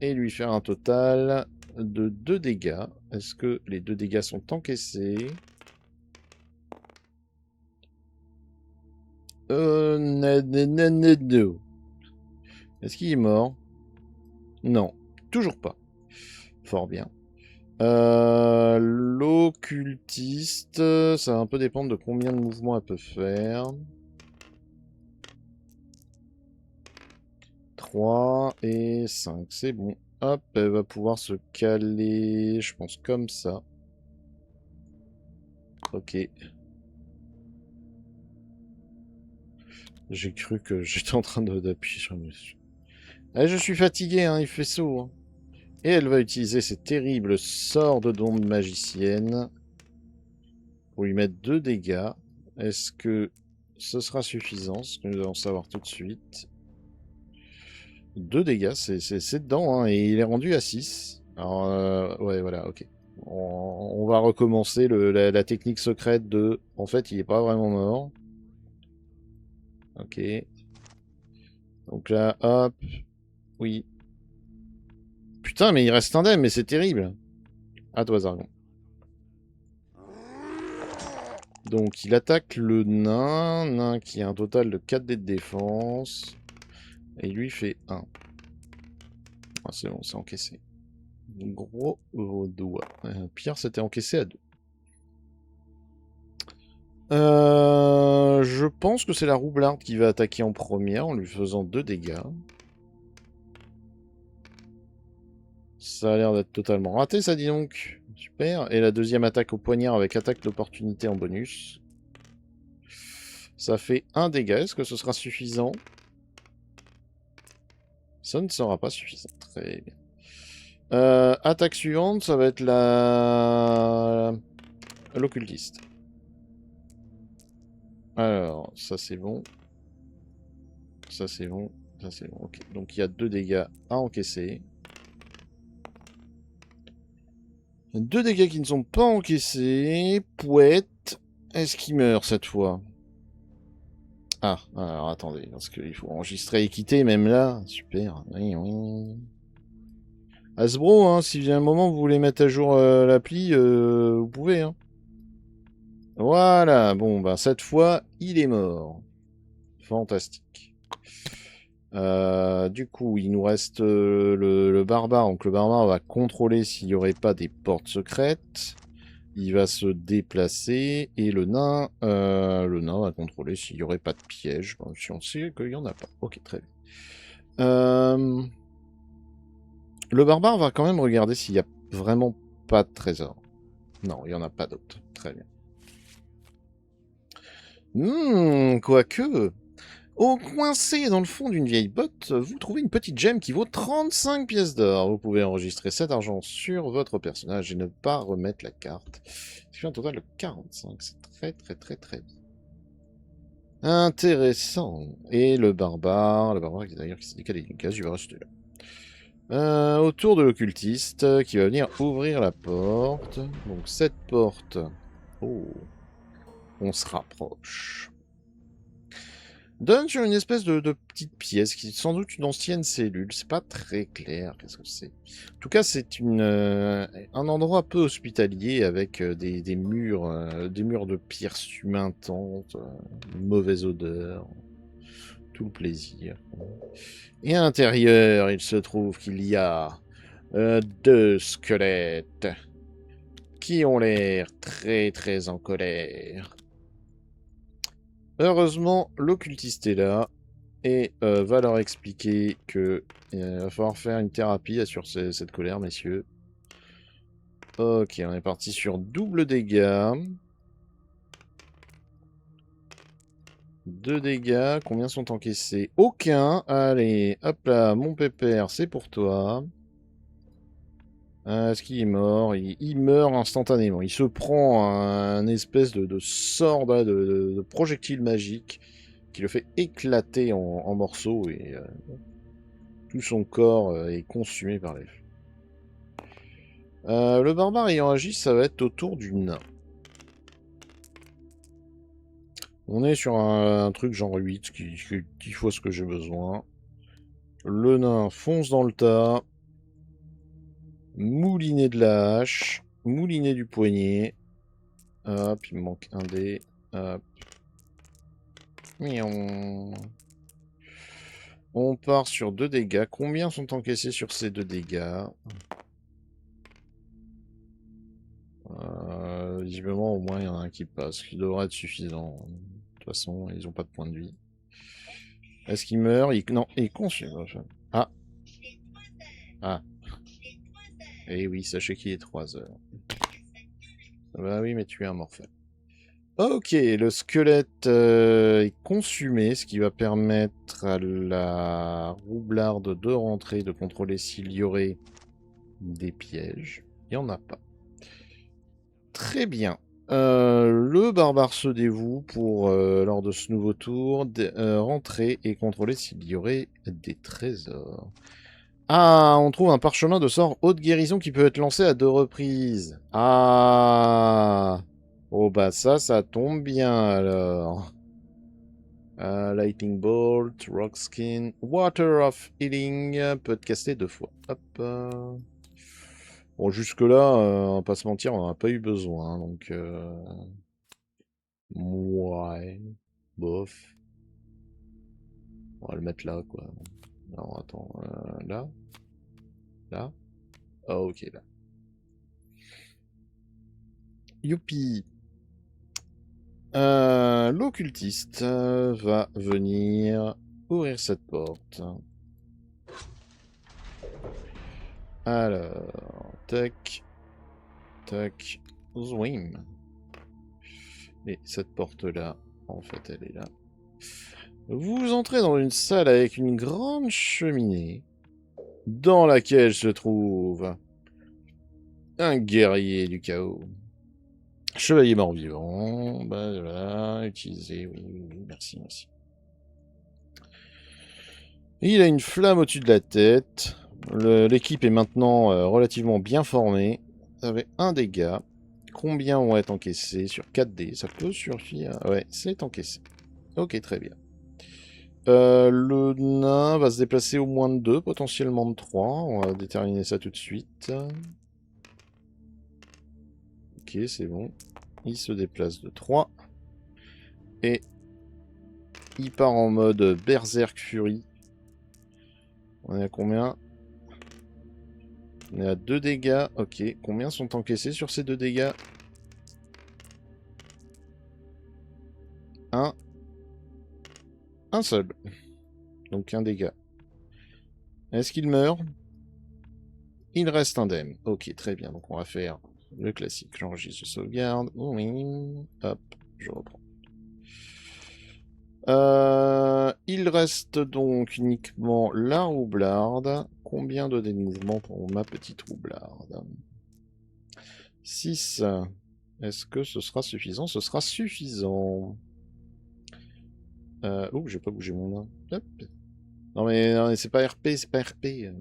S1: et lui faire un total de 2 dégâts. Est-ce que les 2 dégâts sont encaissés? No. Est-ce qu'il est mort? Non, toujours pas. Fort bien. L'occultiste, ça va un peu dépendre de combien de mouvements elle peut faire. 3 et 5, c'est bon. Hop, elle va pouvoir se caler, je pense, comme ça. Ok. J'ai cru que j'étais en train d'appuyer sur le... Ah, je suis fatigué, hein, il fait chaud. Hein. Et elle va utiliser ses terribles sorts d'onde magicienne pour lui mettre 2 dégâts. Est-ce que ce sera suffisant? Ce que nous allons savoir tout de suite. 2 dégâts, c'est dedans, hein, et il est rendu à 6. Alors, ouais, voilà, ok. On va recommencer la technique secrète de... En fait, il est pas vraiment mort. Ok. Donc là, hop. Oui. Putain, mais il reste indemne, mais c'est terrible. À toi, Zargon. Donc, il attaque le nain. Nain qui a un total de 4 dés de défense. Et il lui fait 1. Ah, c'est bon, c'est encaissé. Gros doigt. Pire, c'était encaissé à 2. Je pense que c'est la roublarde qui va attaquer en première en lui faisant 2 dégâts. Ça a l'air d'être totalement raté, ça dit donc. Super. Et la deuxième attaque au poignard avec attaque d'opportunité en bonus. Ça fait un dégât. Est-ce que ce sera suffisant? Ça ne sera pas suffisant. Très bien. Attaque suivante, ça va être l'occultiste. Alors, ça c'est bon. Ça c'est bon. Ça c'est bon. Ok. Donc il y a 2 dégâts à encaisser. 2 dégâts qui ne sont pas encaissés. Pouette. Est-ce qu'il meurt cette fois? Ah, alors attendez, parce qu'il faut enregistrer et quitter même là. Super. Oui, oui. Hasbro, hein, si vient un moment vous voulez mettre à jour l'appli, vous pouvez. Hein. Voilà, bon, bah cette fois, il est mort. Fantastique. Du coup, il nous reste le barbare. Donc le barbare va contrôler s'il n'y aurait pas des portes secrètes. Il va se déplacer. Et le nain va contrôler s'il n'y aurait pas de piège. Bon, si on sait qu'il n'y en a pas. Ok, très bien. Le barbare va quand même regarder s'il n'y a vraiment pas de trésor. Non, il n'y en a pas d'autre. Très bien. Quoique... Coincé dans le fond d'une vieille botte, vous trouvez une petite gemme qui vaut 35 pièces d'or. Vous pouvez enregistrer cet argent sur votre personnage et ne pas remettre la carte. Ce qui fait un total de 45. C'est très très très très bien. Intéressant. Et le barbare d'ailleurs qui s'est décalé d'une case, il va rester là. Autour de l'occultiste qui va venir ouvrir la porte. Donc cette porte... Oh. On se rapproche. Donne sur une espèce de petite pièce qui est sans doute une ancienne cellule. C'est pas très clair. Qu'est-ce que c'est? En tout cas, c'est un endroit peu hospitalier avec des murs de pierre suintante, une mauvaise odeur, tout le plaisir. Et à l'intérieur, il se trouve qu'il y a 2 squelettes qui ont l'air très très en colère. Heureusement, l'occultiste est là et va leur expliquer que va falloir faire une thérapie sur cette colère, messieurs. Ok, on est parti sur double dégâts. 2 dégâts, combien sont encaissés? Aucun. Allez, hop là, mon pépère, c'est pour toi. Est-ce qu'il est mort? Il meurt instantanément. Il se prend un espèce de sort de projectile magique qui le fait éclater en morceaux et tout son corps est consumé par les feux. Le barbare ayant agi, ça va être au tour du nain. On est sur un truc genre 8 qui faut ce que j'ai besoin. Le nain fonce dans le tas. Moulinet de la hache. Moulinet du poignet. Hop, il me manque un dé. Hop. Miaou. On part sur 2 dégâts. Combien sont encaissés sur ces 2 dégâts? Visiblement, au moins, il y en a un qui passe, ce qui devrait être suffisant. De toute façon, ils n'ont pas de point de vie. Est-ce qu'il meurt? Non, il consume. Ah. Ah. Eh oui, sachez qu'il est 3 heures. Bah oui, mais tu es un morphène. Ok, le squelette est consumé, ce qui va permettre à la roublarde de rentrer, de contrôler s'il y aurait des pièges. Il n'y en a pas. Très bien. Le barbare se dévoue pour, lors de ce nouveau tour, rentrer et contrôler s'il y aurait des trésors. Ah, on trouve un parchemin de sort haute guérison qui peut être lancé à 2 reprises. Ah. Oh bah ça tombe bien alors. Lightning Bolt, Rock Skin, Water of Healing peut être casté 2 fois. Hop. Bon, jusque-là, on va pas se mentir, on n'en a pas eu besoin, donc... Ouais, bof. On va le mettre là, quoi. Alors, attends, là? Là? Ah, ok, là. Youpi. L'occultiste va venir ouvrir cette porte. Alors, tac, tac, zwim. Et cette porte-là, En fait, elle est là. Vous entrez dans une salle avec une grande cheminée, dans laquelle se trouve un guerrier du chaos. Chevalier mort-vivant, bah voilà, utilisé, oui, oui, oui, merci, merci. Il a une flamme au-dessus de la tête. L'équipe est maintenant relativement bien formée. Ça fait un dégât. Combien vont être encaissés sur 4 dés? Ça peut suffire. Ouais, c'est encaissé. Ok, très bien. Le nain va se déplacer au moins de 2, potentiellement de 3. On va déterminer ça tout de suite. Ok, c'est bon. Il se déplace de 3. Et il part en mode Berserk Fury. On est à combien? On est à 2 dégâts. Ok, combien sont encaissés sur ces 2 dégâts? 1. Un seul. Donc un dégât. Est-ce qu'il meurt? Il reste indemne. Ok, très bien. Donc on va faire le classique. J'enregistre, je sauvegarde. Hop, je reprends. Il reste donc uniquement la roublarde. Combien de dés de mouvement pour ma petite roublarde? 6. Est-ce que ce sera suffisant? Ce sera suffisant. Oh, j'ai pas bougé mon main. Hop. Non mais c'est pas RP, c'est pas RP.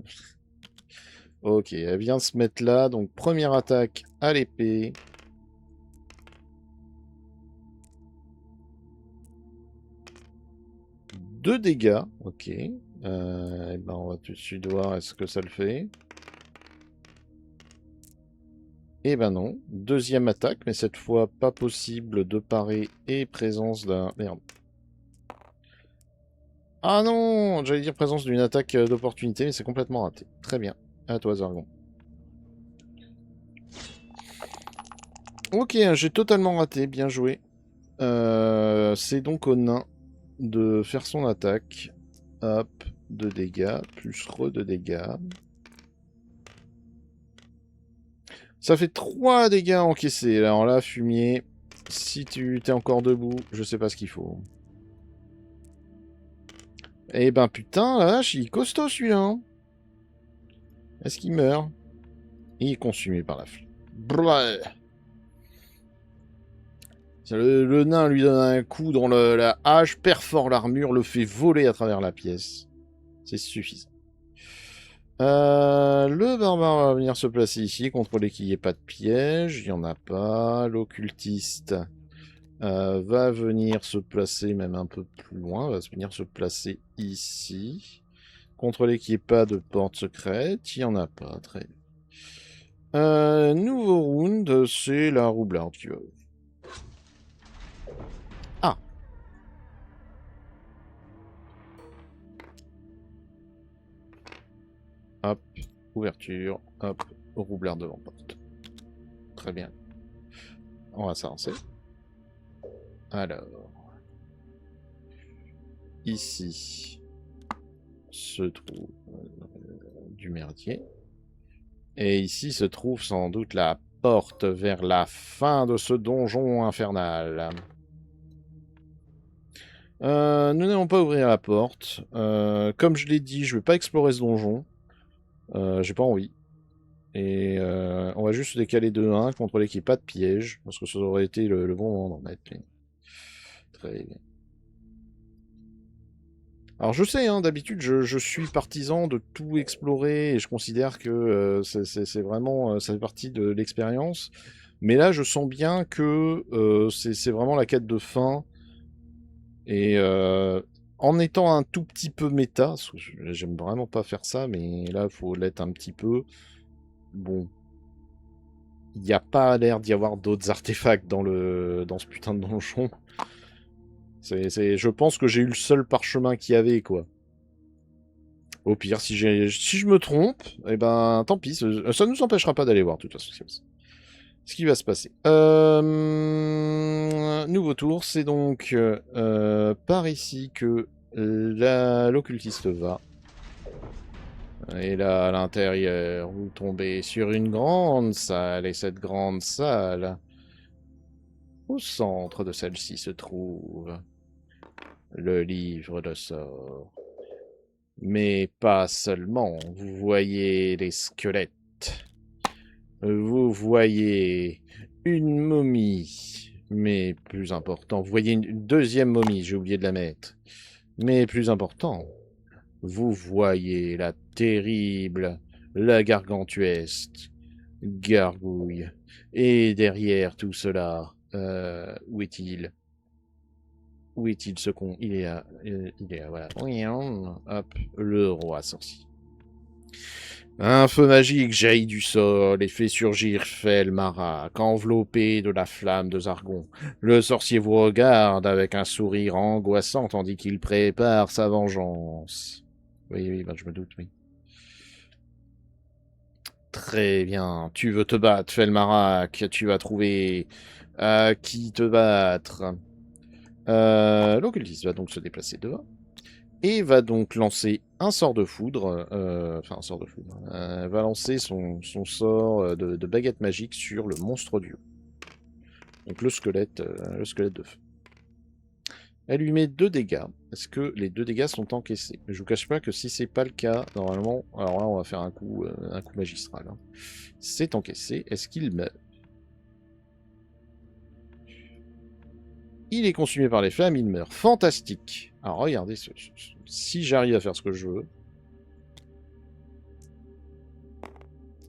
S1: Ok, elle vient de se mettre là. Donc première attaque à l'épée. Deux dégâts. Ok. Et ben on va tout de suite voir est-ce que ça le fait. Eh ben non. Deuxième attaque, mais cette fois pas possible de parer et présence d'un... Merde. Ah non! J'allais dire présence d'une attaque d'opportunité, mais c'est complètement raté. Très bien. À toi, Zargon. Ok, j'ai totalement raté. Bien joué. C'est donc au nain de faire son attaque. Hop, 2 dégâts, plus re 2 dégâts. Ça fait 3 dégâts encaissés. Alors là, fumier, si tu t'es encore debout, je sais pas ce qu'il faut. Eh ben putain, la vache, il est costaud celui-là. Hein. Est-ce qu'il meurt? Il est consumé par la flamme. Le nain lui donne un coup dans la hache, perfore l'armure, le fait voler à travers la pièce. C'est suffisant. Le barbare va venir se placer ici, contrôler qu'il n'y ait pas de piège. Il n'y en a pas. L'occultiste va venir se placer même un peu plus loin. Va venir se placer ici. Contrôler qu'il n'y ait pas de porte secrète. Il n'y en a pas. Très bien. Nouveau round, c'est la roublarde qui va. Ah! Hop, ouverture. Hop, roublarde devant porte. Très bien. On va s'avancer. Alors. Ici se trouve du merdier. Et ici se trouve sans doute la porte vers la fin de ce donjon infernal. Nous n'allons pas ouvrir la porte. Comme je l'ai dit, je vais pas explorer ce donjon. J'ai pas envie. Et on va juste se décaler de 1, contrôler qu'il n'y ait pas de piège. Parce que ça aurait été le bon moment d'en mettre. Très bien. Alors je sais, hein, d'habitude je suis partisan de tout explorer et je considère que c'est vraiment ça fait partie de l'expérience. Mais là je sens bien que c'est vraiment la quête de fin et en étant un tout petit peu méta, parce que j'aime vraiment pas faire ça, mais là il faut l'être un petit peu. Bon, il n'y a pas l'air d'y avoir d'autres artefacts dans ce putain de donjon. Je pense que j'ai eu le seul parchemin qu'il y avait quoi. Au pire, si je me trompe, eh ben, tant pis. Ça ne nous empêchera pas d'aller voir, de toute façon, ce qui va se passer. Nouveau tour, c'est donc par ici que l'occultiste va. Et là, à l'intérieur, vous tombez sur une grande salle. Et cette grande salle Au centre de celle-ci se trouve le livre de sorts. Mais pas seulement, vous voyez les squelettes. Vous voyez une momie, mais plus important. Vous voyez une deuxième momie, j'ai oublié de la mettre. Mais plus important, vous voyez la terrible, la gargantuesque gargouille. Et derrière tout cela, où est-il? Où est-il ce con? Il est là, voilà. Hop, le roi sorcier. Un feu magique jaillit du sol et fait surgir Felmarak, enveloppé de la flamme de Zargon. Le sorcier vous regarde avec un sourire angoissant tandis qu'il prépare sa vengeance. Oui, ben je me doute, oui. Très bien. Tu veux te battre, Felmarak. Tu vas trouver à qui te battre. L'occultiste va donc se déplacer devant. Et va donc lancer un sort de foudre. Enfin, un sort de foudre. Va lancer son sort de baguette magique sur le monstre du haut. Donc le squelette de feu. Elle lui met 2 dégâts. Est-ce que les 2 dégâts sont encaissés? Je vous cache pas que si c'est pas le cas, normalement, alors là on va faire un coup magistral. Hein. C'est encaissé. Est-ce qu'il meurt? Il est consumé par les flammes, il meurt. Fantastique. Alors regardez, si j'arrive à faire ce que je veux,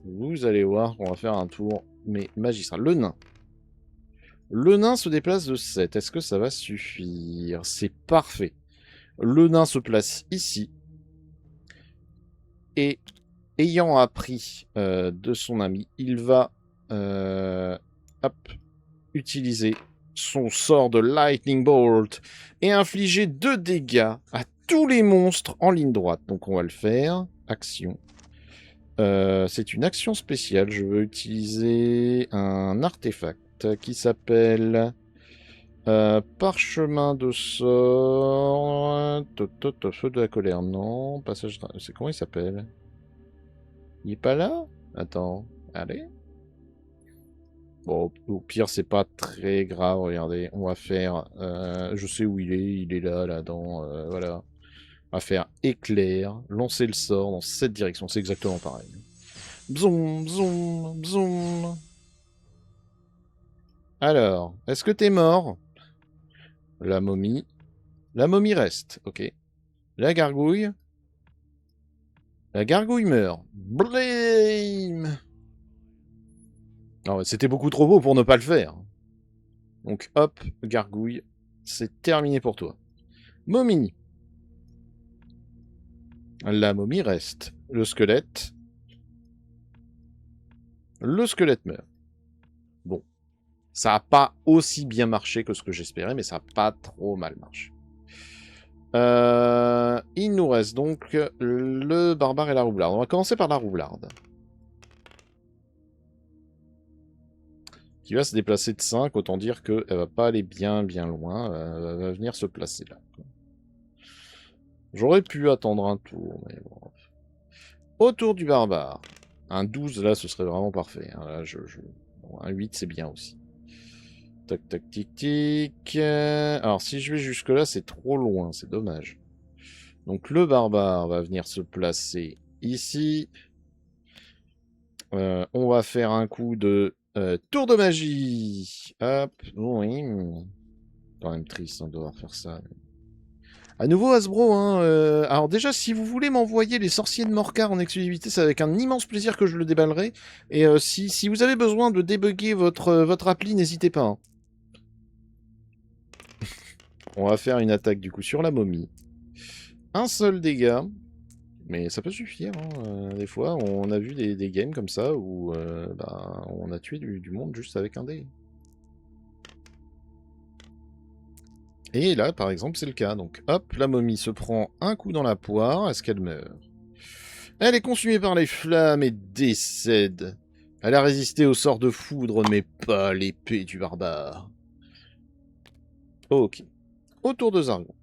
S1: vous allez voir qu'on va faire un tour, mais magistral. Le nain. Le nain se déplace de 7. Est-ce que ça va suffire? C'est parfait. Le nain se place ici. Et ayant appris de son ami, il va utiliser son sort de Lightning Bolt et infliger 2 dégâts à tous les monstres en ligne droite. Donc on va le faire. Action. C'est une action spéciale. Je veux utiliser un artefact qui s'appelle parchemin de sort. Feu de la colère, non. Passage. C'est comment il s'appelle? Il est pas là? Attends. Allez. Bon, au pire, c'est pas très grave. Regardez, on va faire. Je sais où il est. Il est là, là-dedans. Voilà. On va faire éclair. Lancer le sort dans cette direction. C'est exactement pareil. Bzoum, bzoum, bzoum. Alors, est-ce que t'es mort? La momie. La momie reste, ok. La gargouille. La gargouille meurt. Blame. C'était beaucoup trop beau pour ne pas le faire. Donc hop, gargouille. C'est terminé pour toi. Momie. La momie reste. Le squelette. Le squelette meurt. Bon. Ça n'a pas aussi bien marché que ce que j'espérais, mais ça n'a pas trop mal marché. Il nous reste donc le barbare et la roublarde. On va commencer par la roublarde. Qui va se déplacer de 5, autant dire qu'elle va pas aller bien loin. Elle va venir se placer là. J'aurais pu attendre un tour, mais bon. Autour du barbare. Un 12, là, ce serait vraiment parfait. Hein. Là, bon, un 8, c'est bien aussi. Tac, tac, tic, tic. Alors, si je vais jusque-là, c'est trop loin. C'est dommage. Donc, le barbare va venir se placer ici. On va faire un coup de tour de magie. Hop. Oui. Quand même triste de devoir faire ça. À nouveau Hasbro, hein. Alors déjà, si vous voulez m'envoyer les sorciers de Morcar en exclusivité, c'est avec un immense plaisir que je le déballerai. Et si vous avez besoin de débugger votre appli, n'hésitez pas. Hein. On va faire une attaque du coup sur la momie. Un seul dégât. Mais ça peut suffire. Hein. Des fois, on a vu des games comme ça où on a tué du monde juste avec un dé. Et là, par exemple, c'est le cas. Donc, hop, la momie se prend un coup dans la poire. Est-ce qu'elle meurt? Elle est consumée par les flammes et décède. Elle a résisté au sort de foudre, mais pas l'épée du barbare. Ok. Autour de Zargon.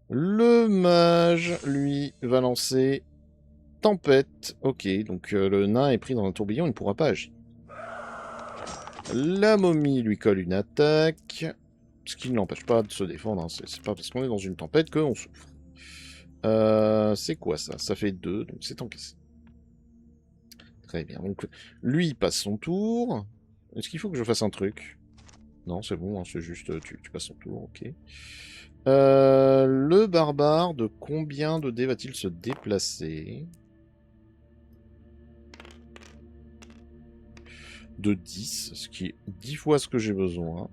S1: Le mage, lui, va lancer Tempête. Ok, donc le nain est pris dans un tourbillon, il ne pourra pas agir. La momie lui colle une attaque. Ce qui ne l'empêche pas de se défendre. Hein. C'est pas parce qu'on est dans une tempête qu'on souffre. C'est quoi ça? Ça fait 2, donc c'est encaissé. Très bien. Donc, lui passe son tour. Est-ce qu'il faut que je fasse un truc? Non, c'est bon, hein, c'est juste tu passes ton tour, ok. Le barbare, de combien de dés va-t-il se déplacer? De 10, ce qui est 10 fois ce que j'ai besoin.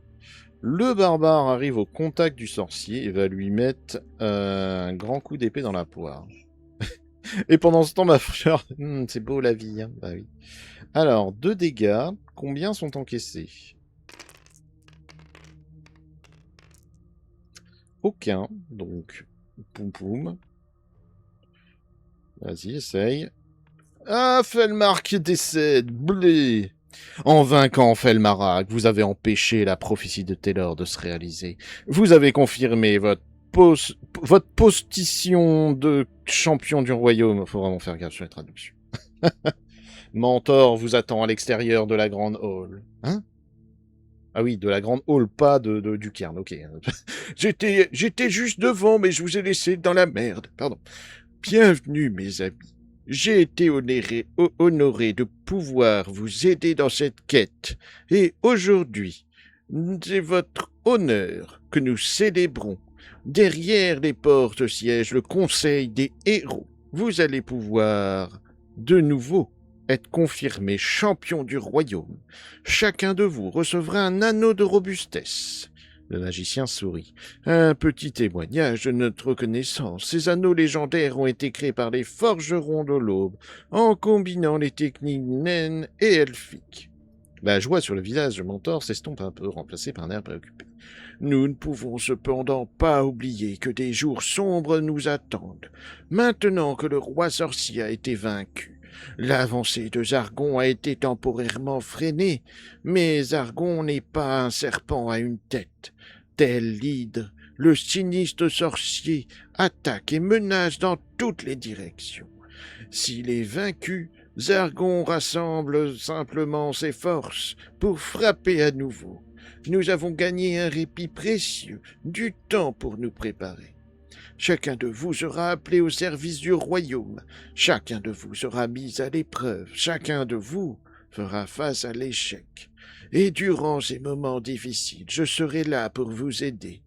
S1: Le barbare arrive au contact du sorcier et va lui mettre un grand coup d'épée dans la poire. Et pendant ce temps, ma fleur... c'est beau la vie, hein. Bah oui. Alors, 2 dégâts. Combien sont encaissés? Aucun. Donc, poum poum. Vas-y, essaye. Ah, Felmark décède. Blé. En vainquant Felmarak, vous avez empêché la prophétie de Taylor de se réaliser. Vous avez confirmé votre position de champion du royaume. Faut vraiment faire gaffe sur les traductions. Mentor vous attend à l'extérieur de la grande hall. Hein? Ah oui, de la grande hall, pas du cairn, ok. J'étais juste devant, mais je vous ai laissé dans la merde. Pardon. Bienvenue, mes amis. J'ai été honoré de pouvoir vous aider dans cette quête. Et aujourd'hui, c'est votre honneur que nous célébrons. Derrière les portes siège le Conseil des héros. Vous allez pouvoir, de nouveau, être confirmé champion du royaume. Chacun de vous recevra un anneau de robustesse. Le magicien sourit. Un petit témoignage de notre reconnaissance. Ces anneaux légendaires ont été créés par les forgerons de l'aube, en combinant les techniques naines et elfiques. La joie sur le visage de Mentor s'estompe un peu, remplacée par un air préoccupé. Nous ne pouvons cependant pas oublier que des jours sombres nous attendent. Maintenant que le roi sorcier a été vaincu, l'avancée de Zargon a été temporairement freinée, mais Zargon n'est pas un serpent à une tête. Tel l'hydre, le sinistre sorcier attaque et menace dans toutes les directions. S'il est vaincu, Zargon rassemble simplement ses forces pour frapper à nouveau. Nous avons gagné un répit précieux, du temps pour nous préparer. Chacun de vous sera appelé au service du royaume. Chacun de vous sera mis à l'épreuve. Chacun de vous fera face à l'échec. Et durant ces moments difficiles, je serai là pour vous aider.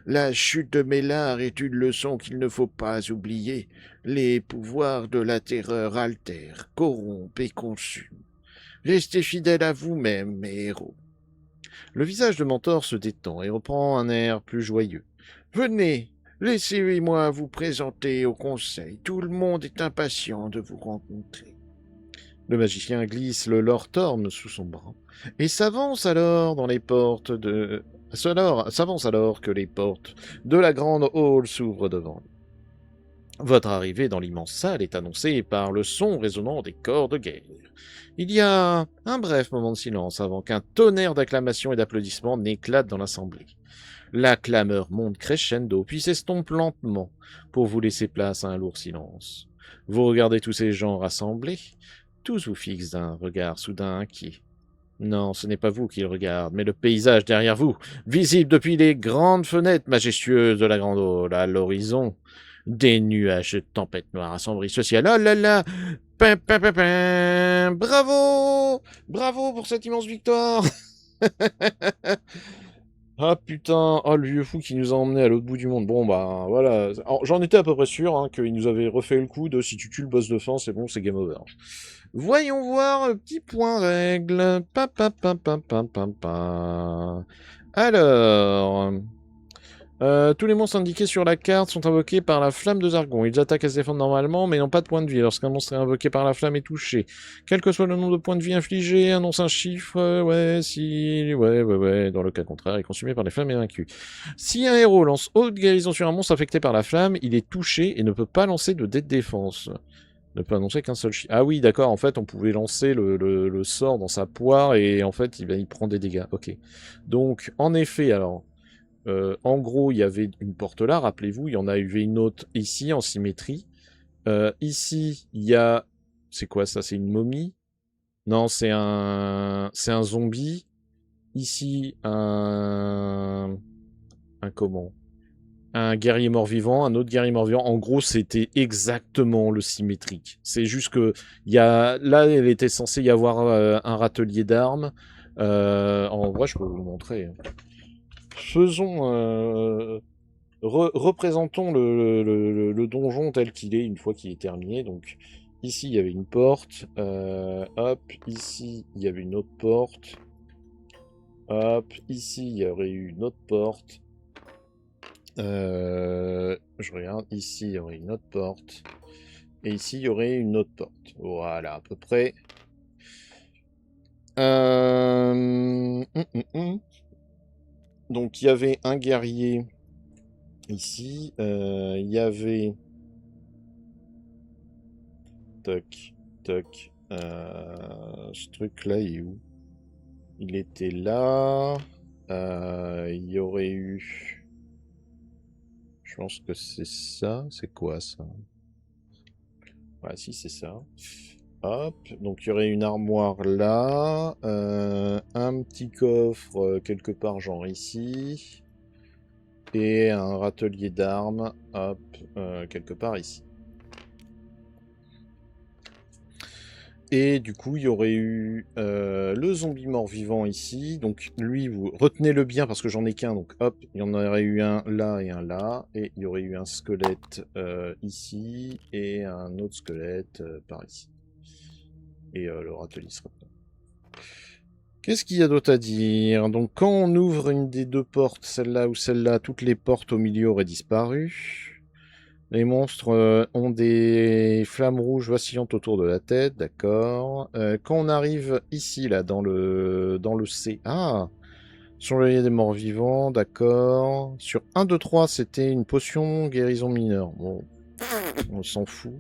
S1: La chute de Mélard est une leçon qu'il ne faut pas oublier. Les pouvoirs de la terreur altèrent, corrompent et consument. Restez fidèles à vous-même, mes héros. Le visage de Mentor se détend et reprend un air plus joyeux. Venez, laissez-moi vous présenter au conseil. Tout le monde est impatient de vous rencontrer. Le magicien glisse le Lortorm sous son bras et s'avance alors dans les portes de... S'avance alors que les portes de la grande hall s'ouvrent devant lui. Votre arrivée dans l'immense salle est annoncée par le son résonnant des corps de guerre. Il y a un bref moment de silence avant qu'un tonnerre d'acclamations et d'applaudissements n'éclate dans l'assemblée. La clameur monte crescendo, puis s'estompe lentement pour vous laisser place à un lourd silence. Vous regardez tous ces gens rassemblés. Tous vous fixent d'un regard soudain inquiet. Non, ce n'est pas vous qui le regardent, mais le paysage derrière vous, visible depuis les grandes fenêtres majestueuses de la grande hall à l'horizon. Des nuages de tempête noire assombris ce ciel. Oh là là! Pim, pim, pim, pim. Bravo! Bravo pour cette immense victoire! Ah putain, oh le vieux fou qui nous a emmenés à l'autre bout du monde. Bon bah voilà, j'en étais à peu près sûr hein, qu'il nous avait refait le coup de si tu tues le boss de fin, c'est bon, c'est game over. Voyons voir le petit point règle. Pa, pa, pa, pa, pa, pa, pa. Alors, tous les monstres indiqués sur la carte sont invoqués par la flamme de Zargon. Ils attaquent et se défendent normalement, mais n'ont pas de point de vie lorsqu'un monstre est invoqué par la flamme est touché. Quel que soit le nombre de points de vie infligés, annonce un chiffre, dans le cas contraire, est consumé par les flammes et vaincu. Si un héros lance haute guérison sur un monstre affecté par la flamme, il est touché et ne peut pas lancer de dé de défense. Ne peut annoncer qu'un seul chiffre. Ah oui, d'accord, en fait, on pouvait lancer le sort dans sa poire et en fait, il prend des dégâts. Ok. Donc, en effet, alors... en gros, il y avait une porte là, rappelez-vous, il y en avait une autre ici, en symétrie. Ici, il y a... C'est quoi ça? C'est une momie? Non, c'est un zombie. ici un comment? Un guerrier mort-vivant, un autre guerrier mort-vivant. En gros, c'était exactement le symétrique. C'est juste que là, il était censé y avoir un râtelier d'armes. En vrai, je peux vous le montrer. Faisons, représentons le donjon tel qu'il est une fois qu'il est terminé. Donc ici, il y avait une porte. Hop, ici, il y avait une autre porte. Hop, ici, il y aurait eu une autre porte. Je regarde, ici il y aurait une autre porte. Et ici il y aurait une autre porte. Voilà, à peu près. Donc il y avait un guerrier ici. Il y avait... Toc, toc. Ce truc-là, il est où? Il était là. Il y aurait eu... Je pense que c'est ça. C'est quoi ça? Ouais, si, c'est ça. Hop, donc il y aurait une armoire là, un petit coffre quelque part genre ici, et un râtelier d'armes, hop, quelque part ici. Et du coup, il y aurait eu le zombie mort-vivant ici. Donc lui, vous retenez-le bien parce que j'en ai qu'un. Donc hop, il y en aurait eu un là et un là. Et il y aurait eu un squelette ici et un autre squelette par ici. Et le râtelier sera dedans. Qu'est-ce qu'il y a d'autre à dire? Donc quand on ouvre une des deux portes, celle-là ou celle-là, toutes les portes au milieu auraient disparu. Les monstres ont des flammes rouges vacillantes autour de la tête, d'accord. Quand on arrive ici, là, dans le C... Ah! Sur le lit des morts vivants, d'accord. Sur 1, 2, 3, c'était une potion guérison mineure. Bon, on s'en fout.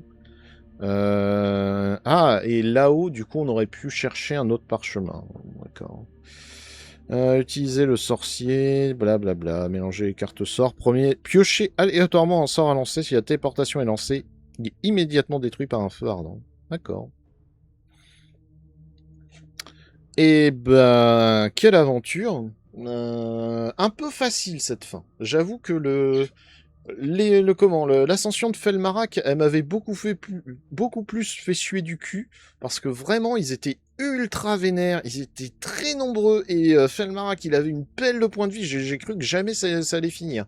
S1: Ah, et là-haut, du coup, on aurait pu chercher un autre parchemin. D'accord. Utiliser le sorcier, blablabla, mélanger les cartes sorts. Premier, piocher aléatoirement un sort à lancer. Si la téléportation est lancée, il est immédiatement détruit par un feu ardent. D'accord. Et ben, quelle aventure. Un peu facile cette fin. J'avoue que l'ascension de Felmarak, elle m'avait beaucoup plus fait suer du cul parce que vraiment ils étaient ultra vénères, ils étaient très nombreux et Felmarak il avait une pelle de points de vie, j'ai cru que jamais ça allait finir.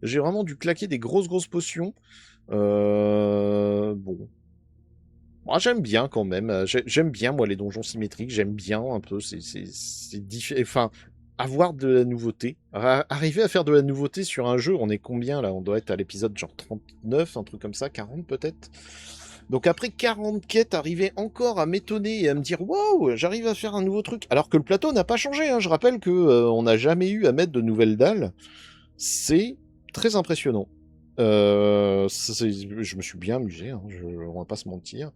S1: J'ai vraiment dû claquer des grosses potions. Bon. Moi, j'aime bien quand même. J'aime bien, moi, les donjons symétriques. J'aime bien un peu. C'est différent. Enfin, avoir de la nouveauté. Arriver à faire de la nouveauté sur un jeu, on est combien là? On doit être à l'épisode genre 39, un truc comme ça, 40 peut-être. Donc après 40 quêtes, arriver encore à m'étonner et à me dire waouh, j'arrive à faire un nouveau truc. Alors que le plateau n'a pas changé. Hein. Je rappelle que on n'a jamais eu à mettre de nouvelles dalles. C'est très impressionnant. Je me suis bien amusé, hein, on va pas se mentir.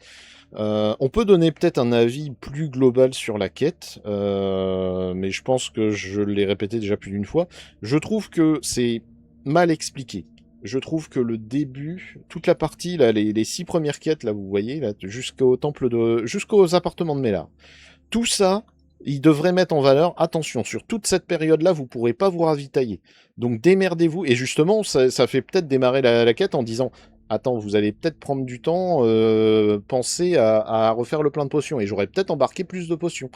S1: On peut donner peut-être un avis plus global sur la quête, mais je pense que je l'ai répété déjà plus d'une fois. Je trouve que c'est mal expliqué. Je trouve que le début, toute la partie, là, les 6 premières quêtes, là, vous voyez, là, jusqu'aux appartements de Mélar. Tout ça, ils devraient mettre en valeur, attention, sur toute cette période-là, vous pourrez pas vous ravitailler. Donc démerdez-vous. Et justement, ça fait peut-être démarrer la quête en disant, attends, vous allez peut-être prendre du temps, penser à refaire le plein de potions. Et j'aurais peut-être embarqué plus de potions.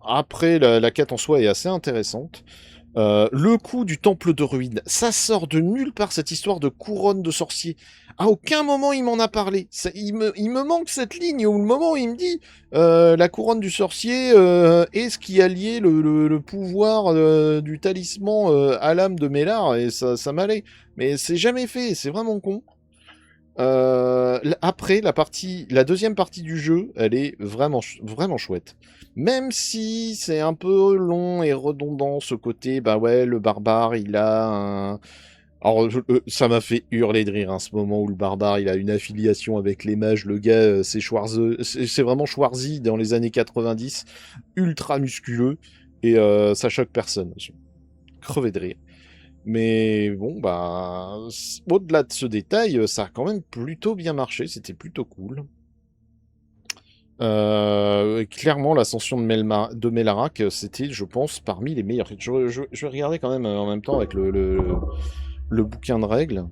S1: Après, la quête en soi est assez intéressante. Le coup du temple de ruine, ça sort de nulle part cette histoire de couronne de sorcier. À aucun moment il m'en a parlé. Il me manque cette ligne où le moment où il me dit la couronne du sorcier est ce qui a lié le pouvoir du talisman à l'âme de Mélar et ça m'allait. Mais c'est jamais fait, c'est vraiment con. Après, la deuxième partie du jeu, elle est vraiment chouette. Même si c'est un peu long et redondant ce côté, bah ouais, le barbare, il a un... Alors, ça m'a fait hurler de rire, hein, ce moment où le barbare, il a une affiliation avec les mages. Le gars, c'est vraiment Schwarzy dans les années 90, ultra musculeux, et ça choque personne. Je suis crevé de rire. Mais bon, bah, au-delà de ce détail, ça a quand même plutôt bien marché, c'était plutôt cool. Clairement, l'ascension de Melarac, c'était, je pense, parmi les meilleurs. Je regardais quand même en même temps avec le bouquin de règles.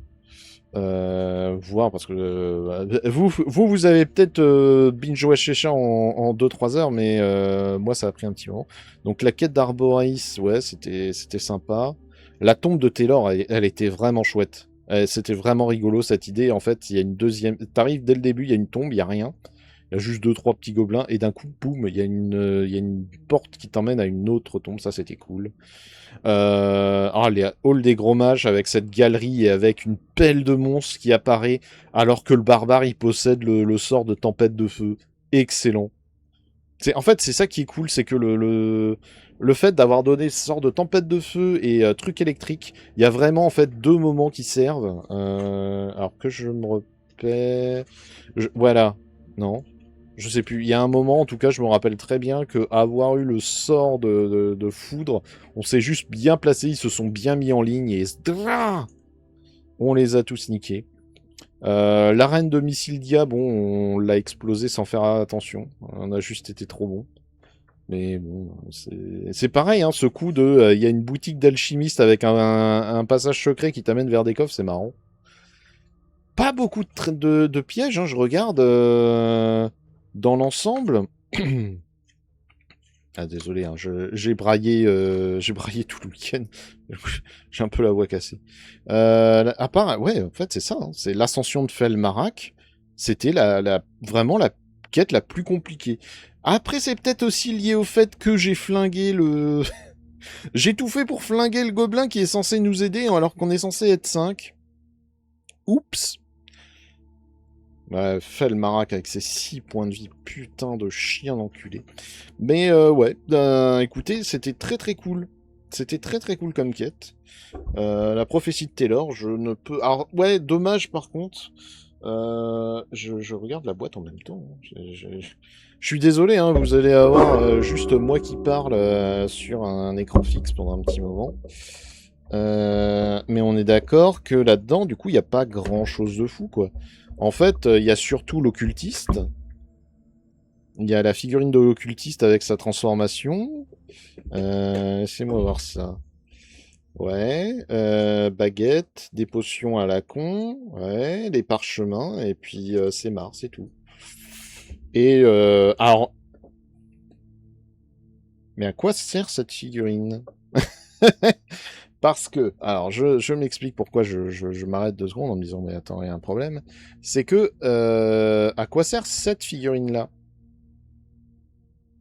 S1: Voir, parce que vous avez peut-être binge-watché ça en 2-3 heures, mais moi, ça a pris un petit moment. Donc, la quête d'Arboris, ouais, c'était sympa. La tombe de Taylor, elle était vraiment chouette. C'était vraiment rigolo, cette idée. En fait, il y a une deuxième... T'arrives dès le début, il y a une tombe, il y a rien. Il y a juste 2-3 petits gobelins, et d'un coup, boum, il y a une porte qui t'emmène à une autre tombe. Ça, c'était cool. Les halls des gros mages avec cette galerie et avec une pelle de monstres qui apparaît alors que le barbare il possède le sort de tempête de feu. Excellent. En fait, c'est ça qui est cool, c'est que le fait d'avoir donné ce sort de tempête de feu et truc électrique, il y a vraiment en fait deux moments qui servent. Alors que je me repère. Voilà. Non. Je sais plus. Il y a un moment, en tout cas, je me rappelle très bien que avoir eu le sort de foudre, on s'est juste bien placé, ils se sont bien mis en ligne et on les a tous niqués. L'arène de Missiledia, bon, on l'a explosé sans faire attention. On a juste été trop bon. Mais bon, c'est pareil, hein, ce coup de... Il y a une boutique d'alchimiste avec un passage secret qui t'amène vers des coffres, c'est marrant. Pas beaucoup de pièges, hein, je regarde dans l'ensemble. Ah désolé, hein, j'ai braillé tout le week-end. J'ai un peu la voix cassée. À part, ouais, en fait c'est ça, hein, c'est l'ascension de Felmarak. C'était vraiment la quête la plus compliquée. Après c'est peut-être aussi lié au fait que j'ai flingué le... j'ai tout fait pour flinguer le gobelin qui est censé nous aider alors qu'on est censé être 5. Oups. Ouais, Felmarak avec ses 6 points de vie, putain de chien d'enculé. Mais ouais, écoutez, c'était très très cool. C'était très très cool comme quête. La prophétie de Taylor, je ne peux... Alors, ouais, dommage par contre. Je regarde la boîte en même temps. Je suis désolé, hein, vous allez avoir juste moi qui parle sur un écran fixe pendant un petit moment. Mais on est d'accord que là-dedans, du coup, il n'y a pas grand-chose de fou, quoi. En fait, il y a surtout l'occultiste. Il y a la figurine de l'occultiste avec sa transformation. Laissez-moi voir ça. Ouais. Baguette, des potions à la con. Ouais. Les parchemins. Et puis c'est marre, c'est tout. Et alors. Mais à quoi sert cette figurine? Parce que, alors je m'explique pourquoi je m'arrête 2 secondes en me disant mais attends, il y a un problème. C'est que à quoi sert cette figurine-là?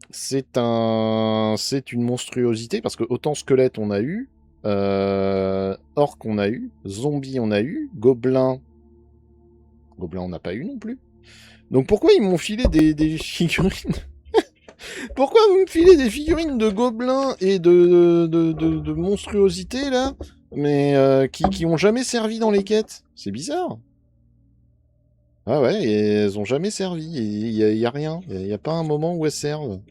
S1: C'est une monstruosité parce que autant squelette on a eu, orc on a eu, zombie on a eu, gobelin on n'a pas eu non plus. Donc pourquoi ils m'ont filé des figurines? Pourquoi vous me filez des figurines de gobelins et de monstruosités là, mais qui ont jamais servi dans les quêtes? C'est bizarre. Ah ouais, et elles ont jamais servi. Il y a rien. Il y a pas un moment où elles servent.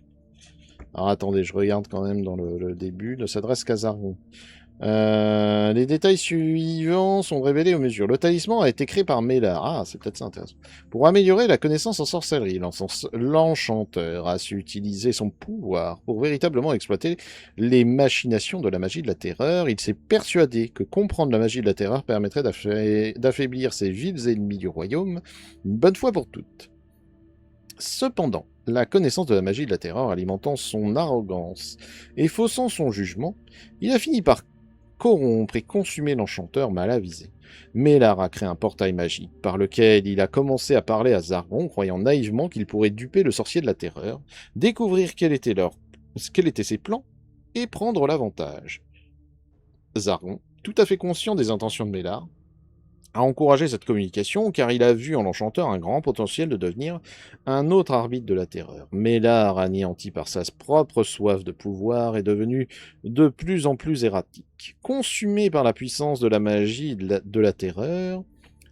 S1: Alors attendez, je regarde quand même dans le début. Ne s'adresse qu'à Zargon. Les détails suivants sont révélés aux mesures. Le talisman a été créé par Mélar. Ah, c'est peut-être ça intéressant. Pour améliorer la connaissance en sorcellerie, l'enchanteur a su utiliser son pouvoir pour véritablement exploiter les machinations de la magie de la terreur. Il s'est persuadé que comprendre la magie de la terreur permettrait d'affaiblir ses vils ennemis du royaume une bonne fois pour toutes. Cependant, la connaissance de la magie de la terreur alimentant son arrogance et faussant son jugement, il a fini par corrompre et consumer l'enchanteur mal avisé. Mélar a créé un portail magique par lequel il a commencé à parler à Zargon, croyant naïvement qu'il pourrait duper le sorcier de la terreur, découvrir quels étaient ses plans et prendre l'avantage. Zargon, tout à fait conscient des intentions de Mélar, a encouragé cette communication car il a vu en l'enchanteur un grand potentiel de devenir un autre arbitre de la terreur. Mélar, anéanti par sa propre soif de pouvoir, est devenu de plus en plus erratique. Consumé par la puissance de la magie de la terreur,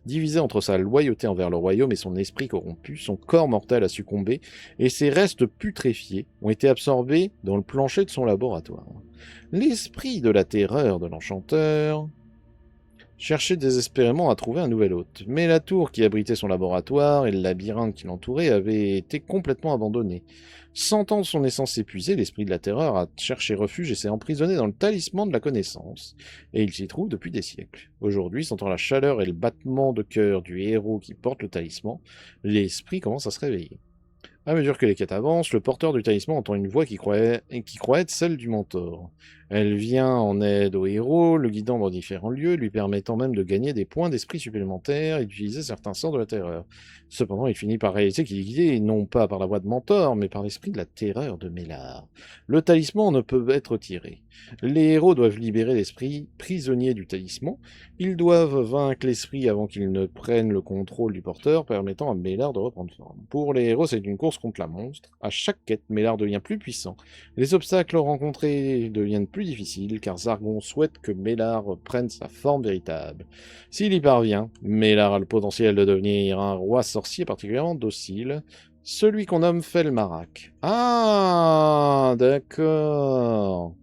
S1: divisé entre sa loyauté envers le royaume et son esprit corrompu, son corps mortel a succombé et ses restes putréfiés ont été absorbés dans le plancher de son laboratoire. L'esprit de la terreur de l'enchanteur cherchait désespérément à trouver un nouvel hôte. Mais la tour qui abritait son laboratoire et le labyrinthe qui l'entourait avaient été complètement abandonnés. Sentant son essence épuisée, l'esprit de la terreur a cherché refuge et s'est emprisonné dans le talisman de la connaissance. Et il s'y trouve depuis des siècles. Aujourd'hui, sentant la chaleur et le battement de cœur du héros qui porte le talisman, l'esprit commence à se réveiller. À mesure que les quêtes avancent, le porteur du talisman entend une voix qui croit être celle du mentor. Elle vient en aide au héros, le guidant dans différents lieux, lui permettant même de gagner des points d'esprit supplémentaires et d'utiliser certains sorts de la terreur. Cependant, il finit par réaliser qu'il est guidé non pas par la voix de mentor, mais par l'esprit de la terreur de Mélard. Le talisman ne peut être tiré. Les héros doivent libérer l'esprit prisonnier du talisman. Ils doivent vaincre l'esprit avant qu'il ne prenne le contrôle du porteur, permettant à Mélard de reprendre forme. Pour les héros, c'est une course contre la monstre. À chaque quête, Mélard devient plus puissant. Les obstacles rencontrés deviennent plus difficiles, car Zargon souhaite que Mélard prenne sa forme véritable. S'il y parvient, Mélard a le potentiel de devenir un roi sorcier particulièrement docile, celui qu'on nomme Felmarak. Ah, d'accord.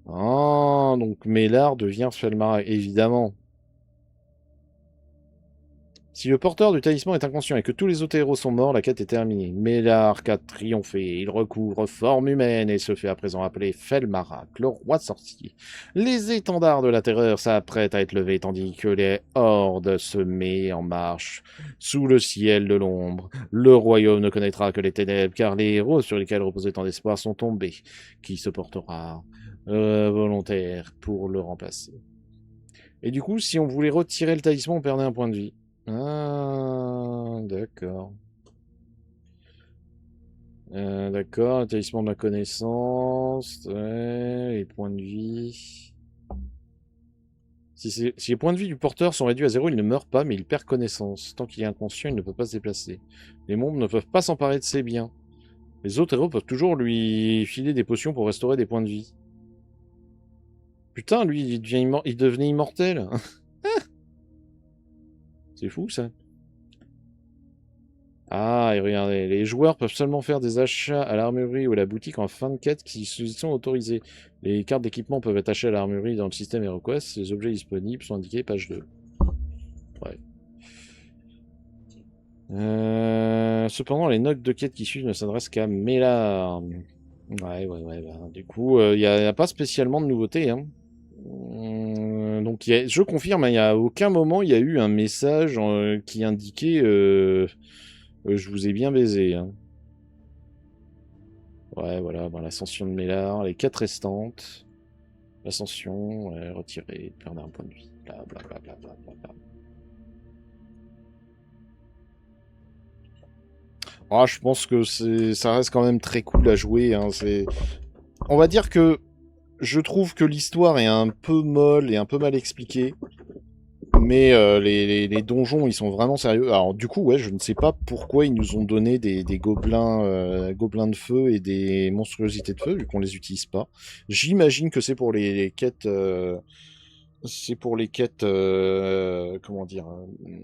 S1: Ah, donc Mélard devient Felmarak, évidemment. Si le porteur du talisman est inconscient et que tous les autres héros sont morts, la quête est terminée. Mélard a triomphé, il recouvre forme humaine et se fait à présent appeler Felmarak, le roi sorcier. Les étendards de la terreur s'apprêtent à être levés tandis que les hordes se mettent en marche. Sous le ciel de l'ombre, le royaume ne connaîtra que les ténèbres car les héros sur lesquels reposait tant d'espoir sont tombés. Qui se portera volontaire pour le remplacer? Et du coup, si on voulait retirer le talisman, on perdait un point de vie. Ah, d'accord. D'accord, le talisman de la connaissance, ouais, les points de vie. Si les points de vie du porteur sont réduits à zéro, il ne meurt pas, mais il perd connaissance. Tant qu'il est inconscient, il ne peut pas se déplacer. Les membres ne peuvent pas s'emparer de ses biens. Les autres héros peuvent toujours lui filer des potions pour restaurer des points de vie. Putain, lui, il devenait immortel. C'est fou, ça. Ah, et regardez, les joueurs peuvent seulement faire des achats à l'armurerie ou à la boutique en fin de quête qui sont autorisés. Les cartes d'équipement peuvent être achetées à l'armurerie dans le système HeroQuest. Les objets disponibles sont indiqués page 2. Ouais. Cependant, les notes de quête qui suivent ne s'adressent qu'à Mélard. Ouais. Bah, du coup, il n'y a pas spécialement de nouveautés. Hein. Donc, je confirme, il n'y a aucun moment il y a eu un message qui indiquait je vous ai bien baisé. Hein. Ouais, voilà, bon, l'ascension de Mélard, les 4 restantes. L'ascension, ouais, retirée, perdre un point de vie. Blablabla. Ah, je pense que ça reste quand même très cool à jouer. Hein. On va dire que je trouve que l'histoire est un peu molle et un peu mal expliquée. Mais les donjons, ils sont vraiment sérieux. Alors du coup, ouais, je ne sais pas pourquoi ils nous ont donné des gobelins, gobelins de feu et des monstruosités de feu, vu qu'on les utilise pas. J'imagine que c'est pour les quêtes... c'est pour les quêtes, comment dire,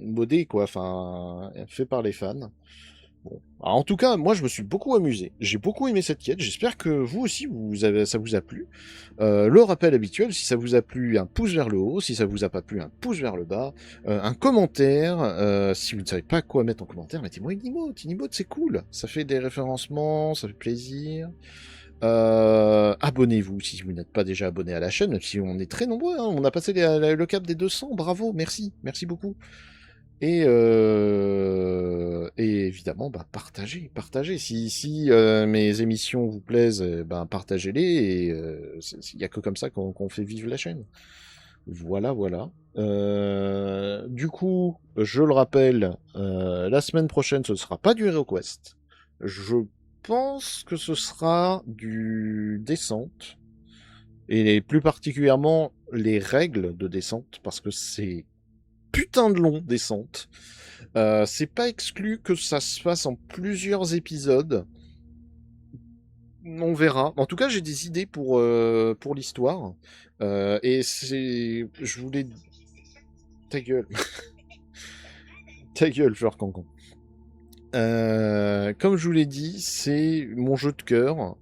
S1: modées, quoi, enfin, fait par les fans. Bon. Alors, en tout cas, moi, je me suis beaucoup amusé. J'ai beaucoup aimé cette quête. J'espère que vous aussi, ça vous a plu. Le rappel habituel, si ça vous a plu, un pouce vers le haut. Si ça vous a pas plu, un pouce vers le bas. Un commentaire. Si vous ne savez pas quoi mettre en commentaire, mettez-moi une emote. Une emote, c'est cool. Ça fait des référencements, ça fait plaisir. Abonnez-vous si vous n'êtes pas déjà abonné à la chaîne, même si on est très nombreux. Hein. On a passé le cap des 200. Bravo, merci. Merci beaucoup. Et évidemment, bah, partagez. Si mes émissions vous plaisent, ben, partagez-les. Et il n'y a que comme ça qu'on fait vivre la chaîne. Voilà. Du coup, je le rappelle, la semaine prochaine, ce ne sera pas du HeroQuest. Je pense que ce sera du descente. Et plus particulièrement les règles de descente, parce que c'est putain de long, descente. C'est pas exclu que ça se fasse en plusieurs épisodes. On verra. En tout cas, j'ai des idées pour l'histoire. Et c'est... Je voulais... Ta gueule. Ta gueule, Fleur Cancan. Comme je vous l'ai dit, c'est mon jeu de cœur.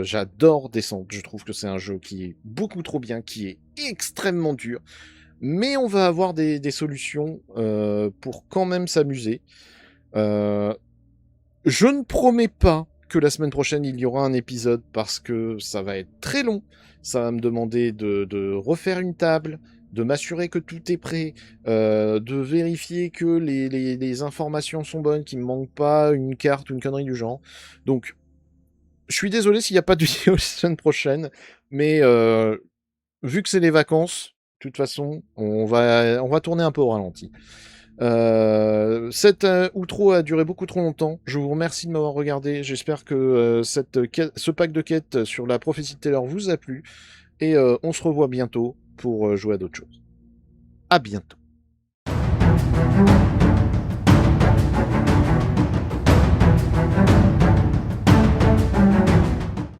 S1: J'adore Descente. Je trouve que c'est un jeu qui est beaucoup trop bien, qui est extrêmement dur. mais on va avoir des solutions pour quand même s'amuser. Je ne promets pas que la semaine prochaine il y aura un épisode parce que ça va être très long. Ça va me demander de refaire une table, de m'assurer que tout est prêt, de vérifier que les informations sont bonnes, qu'il me manque pas une carte ou une connerie du genre. Donc, je suis désolé s'il n'y a pas de vidéo la semaine prochaine, mais vu que c'est les vacances, de toute façon, on va tourner un peu au ralenti. Cette outro a duré beaucoup trop longtemps. Je vous remercie de m'avoir regardé. J'espère que ce pack de quêtes sur la prophétie de Taylor vous a plu. Et on se revoit bientôt pour jouer à d'autres choses. À bientôt.